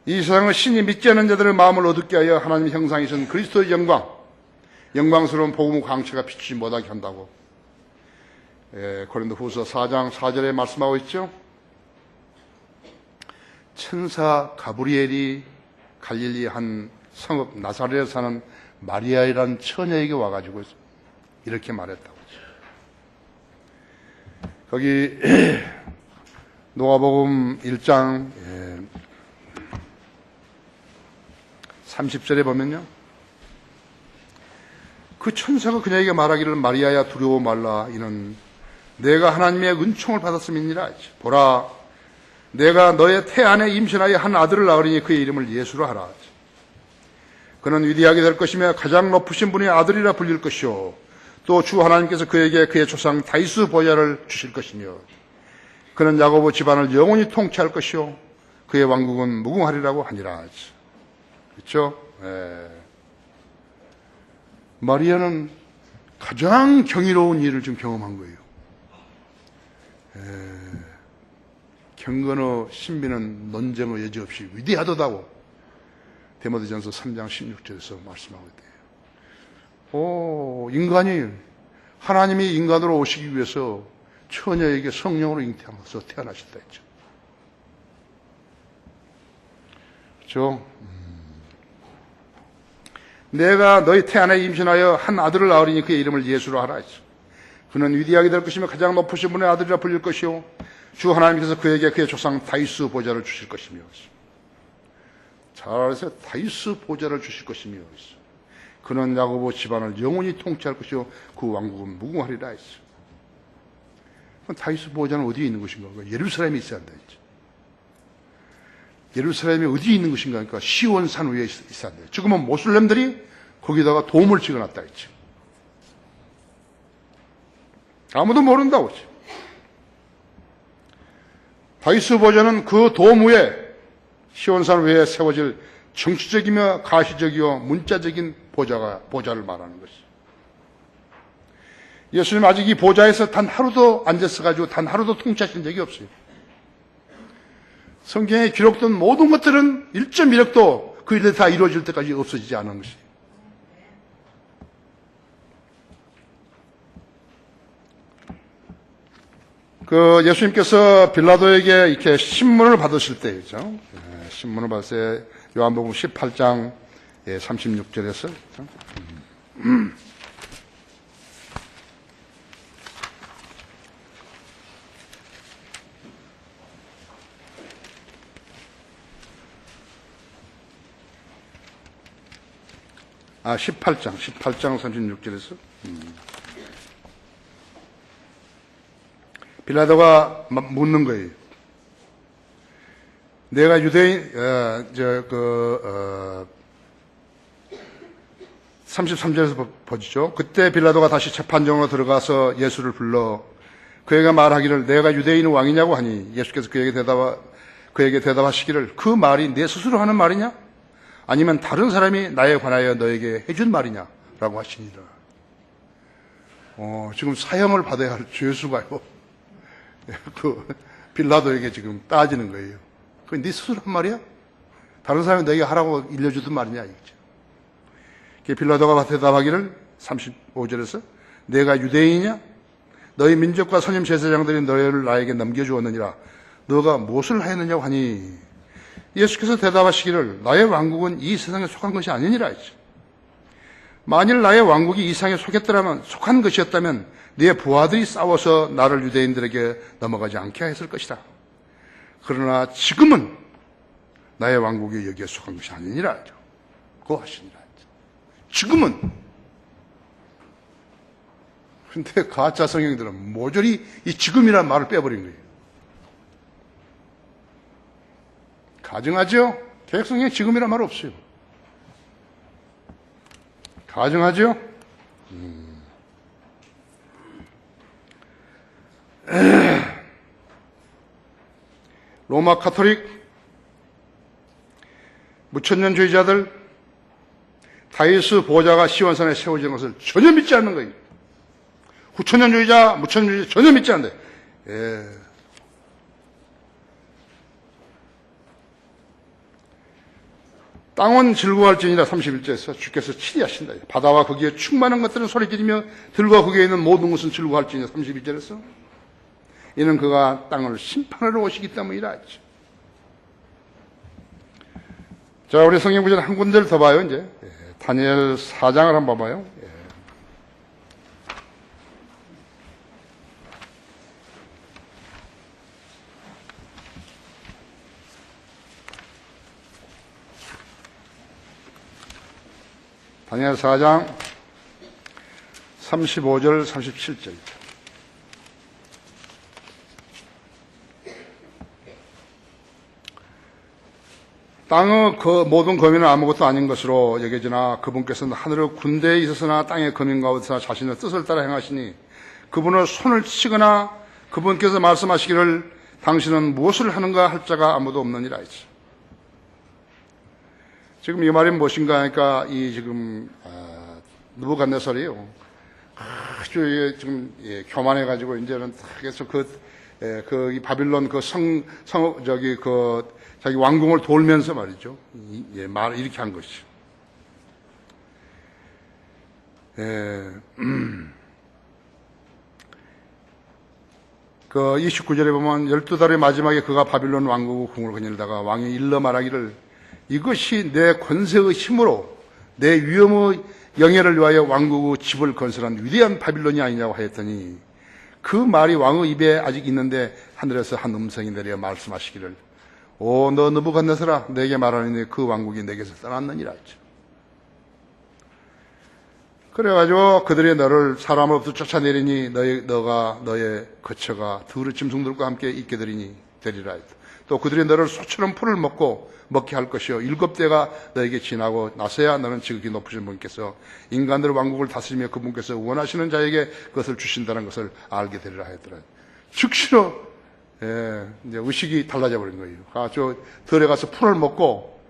이 세상의 신이 믿지 않는 자들의 마음을 어둡게 하여 하나님의 형상이신 그리스도의 영광스러운 복음의 광채가 비추지 못하게 한다고 고린도후서 4장 4절에 말씀하고 있죠. 천사 가브리엘이 갈릴리 한 성읍 나사렛에 사는 마리아이라는 처녀에게 와가지고 이렇게 말했다고 하죠. 거기 누가복음 1장 30절에 보면요. 그 천사가 그녀에게 말하기를 마리아야 두려워 말라. 이는 내가 하나님의 은총을 받았음이니라. 보라 내가 너의 태 안에 임신하여 한 아들을 낳으리니 그의 이름을 예수로 하라. 그는 위대하게 될 것이며 가장 높으신 분의 아들이라 불릴 것이요 또 주 하나님께서 그에게 그의 조상 다윗의 보좌를 주실 것이며 그는 야고보 집안을 영원히 통치할 것이요 그의 왕국은 무궁하리라고 하니라. 그렇죠? 마리아는 가장 경이로운 일을 지금 경험한 거예요. 경건의 신비는 논쟁의 여지 없이 위대하다고 디모데전서 3장 16절에서 말씀하고 있대요. 인간이 하나님이 인간으로 오시기 위해서 처녀에게 성령으로 잉태하면서 태어나셨다 했죠. 그렇죠? 내가 너희 태 안에 임신하여 한 아들을 낳으리니 그의 이름을 예수로 하라 했죠. 그는 위대하게 될 것이며 가장 높으신 분의 아들이라 불릴 것이요 주 하나님께서 그에게 그의 조상 다윗의 보좌를 주실 것이며. 잘 알아서 다윗의 보좌를 주실 것이며 그는 야고보 집안을 영원히 통치할 것이요 그 왕국은 무궁하리라 했어. 다윗의 보좌는 어디에 있는 것인가? 예루살렘에 있어야 한다 했죠. 예루살렘이 어디에 있는 것인가? 그러니까 시온산 위에 있어야 한다. 지금은 모슬렘들이 거기다가 도움을 찍어놨다 했죠. 아무도 모른다고 했죠. 다윗의 보좌는 그 도움 위에 시온산 위에 세워질 정치적이며 가시적이요 문자적인 보좌를 말하는 것이죠. 예수님 아직 이 보좌에서 단 하루도 앉았어가지고 단 하루도 통치하신 적이 없어요. 성경에 기록된 모든 것들은 1.1억도 그 일이 다 이루어질 때까지 없어지지 않은 것이에요. 예수님께서 빌라도에게 이렇게 신문을 받으실 때죠. 신문을 받을 때 요한복음 18장 36절에서 18장 36절에서 빌라도가 묻는 거예요. 내가 유대인 33절에서 보시죠. 그때 빌라도가 다시 재판정으로 들어가서 예수를 불러 그에게 말하기를 내가 유대인 왕이냐고 하니 예수께서 그에게 대답하시기를 그 말이 내 스스로 하는 말이냐? 아니면 다른 사람이 나에 관하여 너에게 해준 말이냐? 라고 하시니라. 지금 사형을 받아야 할 죄수가요. 빌라도에게 지금 따지는 거예요. 그게 네 스스로 한 말이야? 다른 사람이 너에게 하라고 일러주던 말이냐? 이거죠. 빌라도가 대답하기를 35절에서 내가 유대인이냐? 너희 민족과 선임 제사장들이 너희를 나에게 넘겨주었느니라. 너가 무엇을 하였느냐고 하니 예수께서 대답하시기를 나의 왕국은 이 세상에 속한 것이 아니니라 했죠. 만일 나의 왕국이 이 세상에 속한 것이었다면 네 부하들이 싸워서 나를 유대인들에게 넘어가지 않게 했을 것이다. 그러나 지금은 나의 왕국이 여기에 속한 것이 아니니라 하죠. 그거 하시니라 하죠. 지금은. 근데 가짜 성경들은 모조리 이 지금이라는 말을 빼버린 거예요. 가증하죠? 개혁성경에 지금이라는 말 없어요. 가증하죠? 로마 카톨릭 무천년주의자들 다윗의 보좌가 시온산에 세워지는 것을 전혀 믿지 않는 거예요. 후천년주의자, 무천년주의자 전혀 믿지 않는데. 땅은 즐거워할지니라 31절에서 주께서 치리하신다. 바다와 거기에 충만한 것들은 소리지르며 들과 거기에 있는 모든 것은 즐거워할지니라 32절에서 이는 그가 땅을 심판하러 오시기 때문이라 했죠. 자, 우리 성경 구절 한 군데를 더 봐요. 이제 다니엘 4장을 한번 봐봐요. 다니엘 4장 35절 37절. 땅의 그 모든 거민은 아무것도 아닌 것으로 여겨지나 그분께서는 하늘의 군대에 있어서나 땅의 거민 가운데서나 자신의 뜻을 따라 행하시니 그분을 손을 치거나 그분께서 말씀하시기를 당신은 무엇을 하는가 할 자가 아무도 없느니라 했죠. 지금 이 말이 무엇인가 하니까 이 지금 느부갓네살이요 아주 지금 교만해가지고 이제는 계속 이 바빌론 자기 왕궁을 돌면서 말이죠. 말을 이렇게 한 것이죠. 그 29절에 보면 12달의 마지막에 그가 바빌론 왕국을 거닐다가 왕이 일러 말하기를 이것이 내 권세의 힘으로 내 위엄의 영예를 위하여 왕국의 집을 건설한 위대한 바빌론이 아니냐고 하였더니 그 말이 왕의 입에 아직 있는데 하늘에서 한 음성이 내려 말씀하시기를 오 너 느부갓네살아 내게 말하니 그 왕국이 내게서 떠났느니라 했죠. 그래가지고 그들이 너를 사람으로부터 쫓아내리니 너가 너의 거처가 더러운 짐승들과 함께 있게 되리라 했다. 또 그들이 너를 소처럼 풀을 먹게 할 것이요 7대가 너에게 지나고 나서야 너는 지극히 높으신 분께서 인간들 왕국을 다스리며 그분께서 원하시는 자에게 그것을 주신다는 것을 알게 되리라 했더라. 즉시로 이제 의식이 달라져 버린 거예요. 아주 들에 가서 풀을 먹고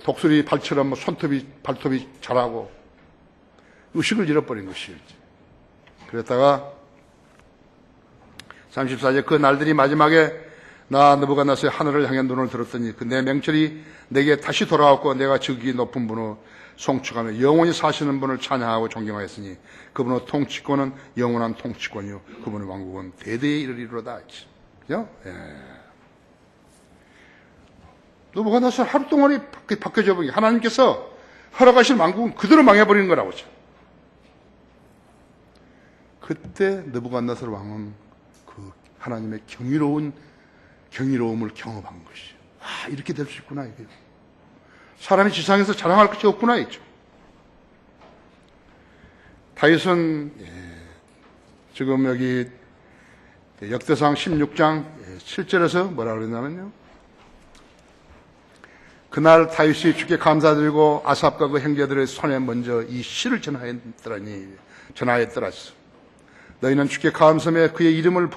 독수리 발처럼 발톱이 자라고 의식을 잃어버린 것이었지. 그랬다가 34절 그 날들이 마지막에 나 느부갓네살의 하늘을 향해 눈을 들었더니 그 내 명철이 내게 다시 돌아왔고 내가 지극히 높은 분을 송축하며 영원히 사시는 분을 찬양하고 존경하였으니 그분의 통치권은 영원한 통치권이요 그분의 왕국은 대대에 이르리로다. 그죠? 느부갓네살 하루 동안이 바뀌어져 버린 하나님께서 허락하신 왕국은 그대로 망해버리는 거라고 하죠. 그때 느부갓네살 왕은 그 하나님의 경이로움을 경험한 것이죠. 이렇게 될 수 있구나 이게요. 사람이 지상에서 자랑할 것이 없구나 했죠. 다윗은 지금 여기 역대상 16장 7절에서 뭐라 그러냐면요. 그날 다윗이 주께 감사드리고 아삽과 그 형제들의 손에 먼저 이 시를 전하였더라. 너희는 주께 감사하며 그의 이름을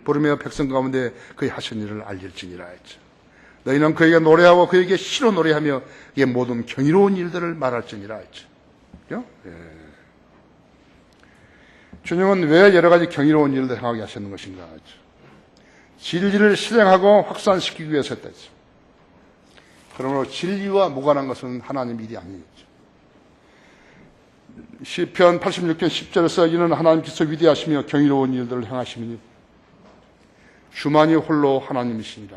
부르며 백성 가운데 그의 하신 일을 알릴지니라 했죠. 너희는 그에게 노래하고 그에게 시로 노래하며 그의 모든 경이로운 일들을 말할지니라 했죠. 주님은 왜 여러 가지 경이로운 일을 행하게 하셨는 것인가 하죠. 진리를 실행하고 확산시키기 위해서 했다 했죠. 그러므로 진리와 무관한 것은 하나님 일이 아니겠죠. 시편 86편 10절에서 이는 하나님께서 위대하시며 경이로운 일들을 행하시니 주만이 홀로 하나님이시니라.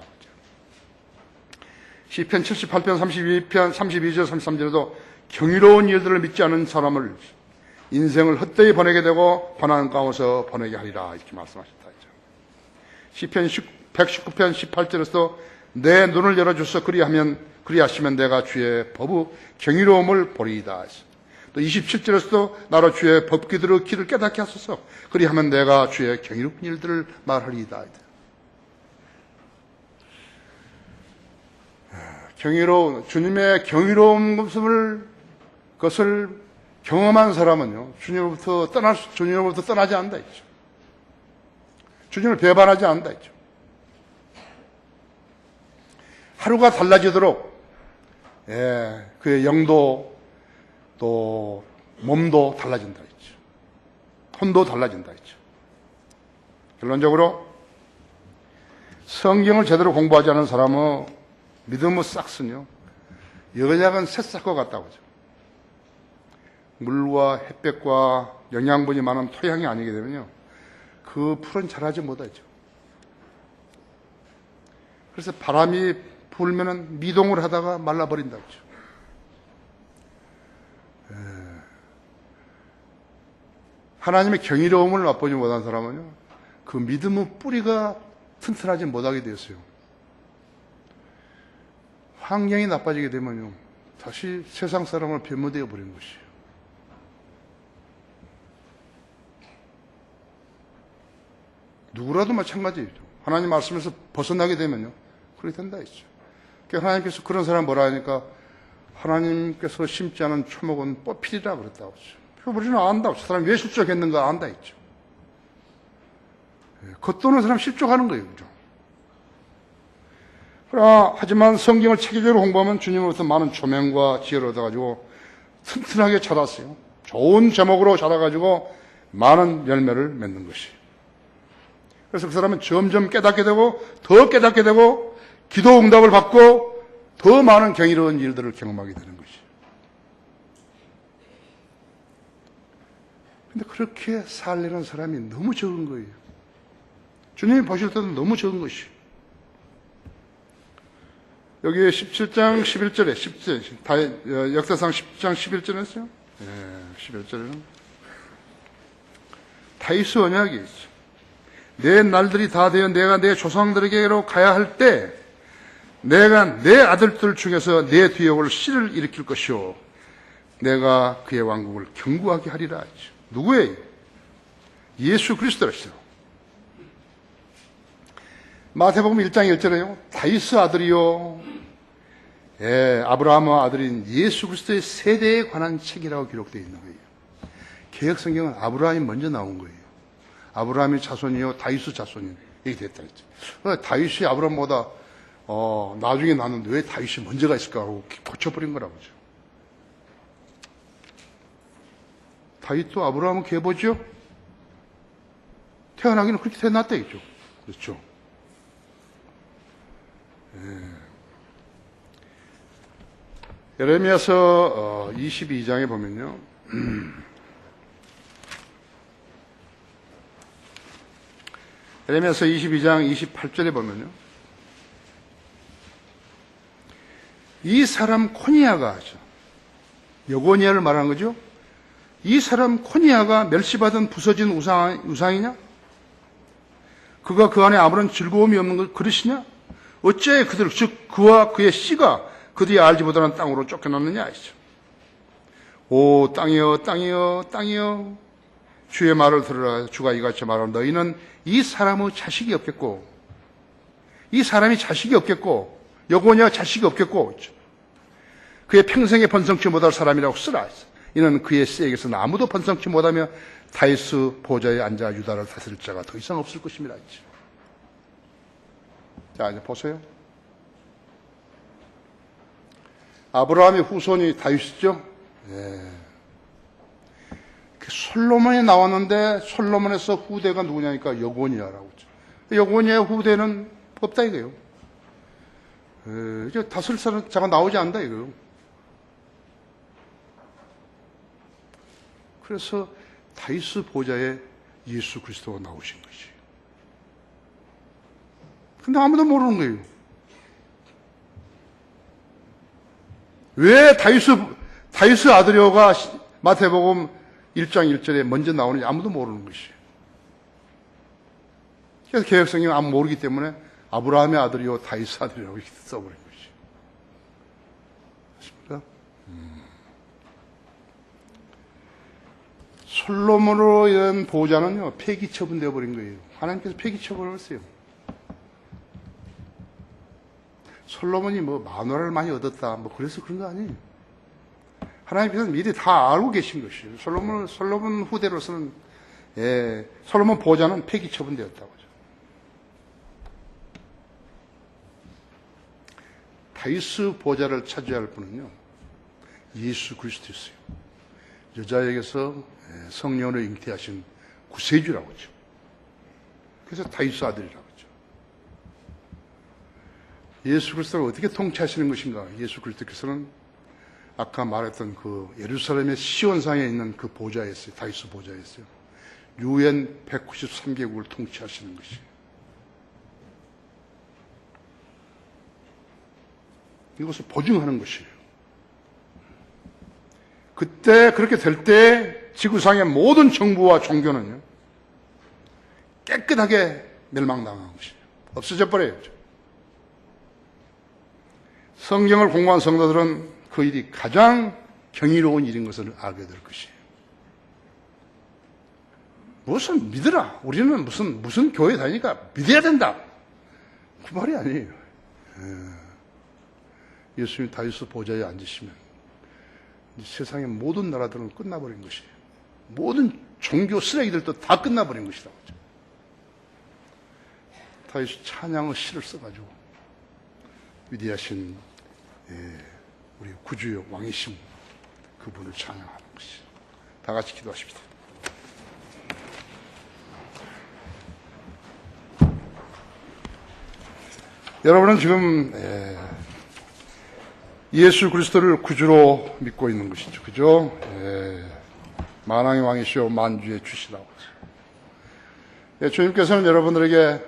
시편 78편 32절 33절에도 경이로운 일들을 믿지 않은 사람을 인생을 헛되이 보내게 되고 고난 가운데서 보내게 하리라 이렇게 말씀하셨다. 시편 119편 18절에서도 내 눈을 열어주서 그리하시면 내가 주의 법의 경이로움을 보리이다. 또 27절에서도 나로 주의 법기들의 길을 깨닫게 하소서 그리하면 내가 주의 경이로운 일들을 말하리이다. 주님의 경이로운 것을 경험한 사람은요, 주님으로부터 떠나지 않는다 했죠. 주님을 배반하지 않는다 했죠. 하루가 달라지도록, 그의 영도 또 몸도 달라진다 했죠. 톤도 달라진다 했죠. 결론적으로, 성경을 제대로 공부하지 않은 사람은 믿음의 싹슨요, 여작은 새싹과 같다고 하죠. 물과 햇볕과 영양분이 많은 토양이 아니게 되면요, 그 풀은 자라지 못하죠. 그래서 바람이 불면은 미동을 하다가 말라버린다 했죠. 하나님의 경이로움을 맛보지 못한 사람은요, 그 믿음의 뿌리가 튼튼하지 못하게 되었어요. 환경이 나빠지게 되면요, 다시 세상 사람을 변모되어 버린 것이에요. 누구라도 마찬가지예요. 하나님 말씀에서 벗어나게 되면요, 그렇게 된다 했죠. 그러니까 하나님께서 그런 사람 뭐라 하니까 하나님께서 심지 않은 초목은 뽑히리라 그랬다고 했죠. 우리는 안다고. 저 사람이 왜 실족했는가 안다 했죠. 겉도는 사람 실족하는 거예요. 그죠? 하지만 성경을 체계적으로 공부하면 주님으로부터 많은 조명과 지혜를 얻어가지고 튼튼하게 자랐어요. 좋은 제목으로 자라가지고 많은 열매를 맺는 것이. 그래서 그 사람은 점점 깨닫게 되고 더 깨닫게 되고 기도 응답을 받고 더 많은 경이로운 일들을 경험하게 되는 것이. 근데 그렇게 살려는 사람이 너무 적은 거예요. 주님이 보실 때도 너무 적은 것이. 여기 17장 11절에 역사상 10장 11절에서요. 11절에는 다윗의 언약이 있어. 내 날들이 다 되어 내가 내 조상들에게로 가야 할 때 내가 내 아들들 중에서 내 뒤에 올 씨를 일으킬 것이요 내가 그의 왕국을 견고하게 하리라 하죠. 누구예요? 예수 그리스도라시죠. 마태복음 1장 1절에요. 다윗의 아들이요. 아브라함의 아들인 예수 그리스도의 세대에 관한 책이라고 기록되어 있는 거예요. 개역 성경은 아브라함이 먼저 나온 거예요. 아브라함의 자손이요 다윗의 자손이요. 이렇게 됐다 했죠. 다윗이 아브라함보다 나중에 났는데 왜 다윗이 먼저가 있을까 하고 고쳐버린 거라고죠. 다윗도 아브라함은 계보죠. 태어나기는 그렇게 태어났다 했죠. 그렇죠. 예레미야서 22장에 보면요. 예레미야서 22장 28절에 보면요. 이 사람 코니아가 하죠. 여고니아를 말하는 거죠. 이 사람 코니아가 멸시받은 부서진 우상이냐? 그가 그 안에 아무런 즐거움이 없는 그릇이냐? 어째 그들, 즉 그와 그의 씨가 그들이 알지 못하는 땅으로 쫓겨났느냐 하시죠. 오 땅이여 땅이여 땅이여 주의 말을 들으라. 주가 이같이 말하라. 너희는 이 사람의 자식이 없겠고 이 사람이 자식이 없겠고 여고냐 자식이 없겠고 그의 평생에 번성치 못할 사람이라고 쓰라. 이는 그의 씨에게서는 아무도 번성치 못하며 다윗의 보좌에 앉아 유다를 다스릴 자가 더 이상 없을 것입니다. 자 이제 보세요. 아브라함의 후손이 다윗이죠. 솔로몬이 나왔는데 솔로몬에서 후대가 누구냐니까 여고니아라고 했죠. 여고니아의 후대는 없다 이거예요. 이제 다스릴 사람 자가 나오지 않는다 이거예요. 그래서 다윗의 보좌에 예수 그리스도가 나오신 것이. 근데 아무도 모르는 거예요. 왜 다윗의 아들이오가 마태복음 1장 1절에 먼저 나오는지 아무도 모르는 것이. 그래서 개역성경은 아무 모르기 때문에 아브라함의 아들이요 다윗의 아들이라고 이렇게 써버린 것이. 맞습니까? 솔로몬으로 인한 보좌는요 폐기 처분되어 버린 거예요. 하나님께서 폐기 처분을 했어요. 솔로몬이 뭐 만화를 많이 얻었다 뭐 그래서 그런 거 아니에요. 하나님께서는 미리 다 알고 계신 것이에요. 솔로몬 후대로서는 솔로몬 보좌는 폐기 처분되었다고 하죠. 다윗의 보좌를 차지할 분은요 예수 그리스도였어요. 여자에게서 성령으로 잉태하신 구세주라고 하죠. 그래서 다윗의 아들이라고 하죠. 예수 그리스도를 어떻게 통치하시는 것인가? 예수 그리스도께서는 아까 말했던 그 예루살렘의 시온상에 있는 그 보좌였어요. 다윗의 보좌였어요. 유엔 193개국을 통치하시는 것이에요. 이것을 보증하는 것이에요. 그때 그렇게 될 때 지구상의 모든 정부와 종교는요 깨끗하게 멸망당한 것이에요. 없어져 버려요. 성경을 공부한 성도들은 그 일이 가장 경이로운 일인 것을 알게 될 것이에요. 무슨 믿으라. 우리는 무슨 교회 다니니까 믿어야 된다. 그 말이 아니에요. 예수님 다윗의 보좌에 앉으시면 세상의 모든 나라들은 끝나버린 것이에요. 모든 종교 쓰레기들도 다 끝나버린 것이라고 하죠. 다윗이 찬양의 시를 써가지고 위대하신 우리 구주의 왕이신 그분을 찬양하는 것이. 다 같이 기도하십시다. 여러분은 지금 예수 그리스도를 구주로 믿고 있는 것이죠. 그죠? 만왕의 왕이시오 만주의 주시라고. 주님께서는 여러분들에게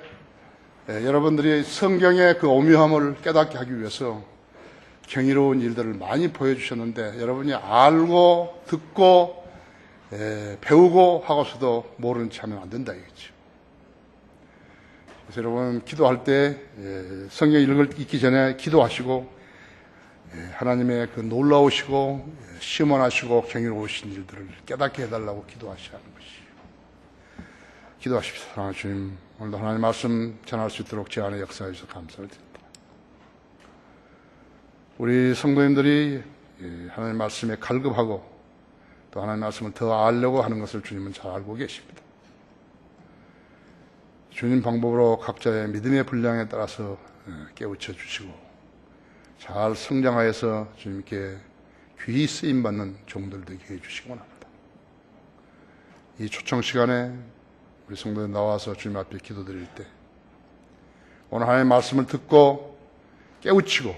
여러분들이 성경의 그 오묘함을 깨닫게 하기 위해서 경이로운 일들을 많이 보여주셨는데 여러분이 알고 듣고 배우고 하고서도 모르는 체 하면 안 된다 이거죠. 그래서 여러분 기도할 때 성경 읽기 전에 기도하시고 하나님의 그 놀라우시고 시원하시고 경이로우신 일들을 깨닫게 해달라고 기도하셔야 하는 것이에요. 기도하십시오. 사랑하는 주님, 오늘도 하나님 말씀 전할 수 있도록 제 안에 역사해 주셔서 감사를 드립니다. 우리 성도님들이 하나님 말씀에 갈급하고 또 하나님 말씀을 더 알려고 하는 것을 주님은 잘 알고 계십니다. 주님 방법으로 각자의 믿음의 분량에 따라서 깨우쳐 주시고 잘 성장하여서 주님께 귀히 쓰임받는 종들 되게 해주시기 원합니다. 이 초청 시간에 우리 성도들 나와서 주님 앞에 기도드릴 때 오늘 하나님의 말씀을 듣고 깨우치고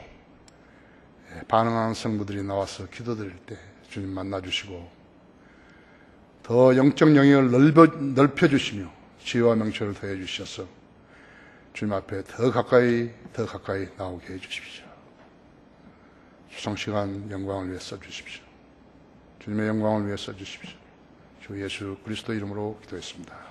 반응하는 성도들이 나와서 기도드릴 때 주님 만나주시고 더 영적 영역을 넓혀주시며 지혜와 명철을 더해 주셔서 주님 앞에 더 가까이 나오게 해주십시오. 초청 시간 영광을 위해 써주십시오. 주님의 영광을 위해 써주십시오. 주 예수 그리스도 이름으로 기도했습니다.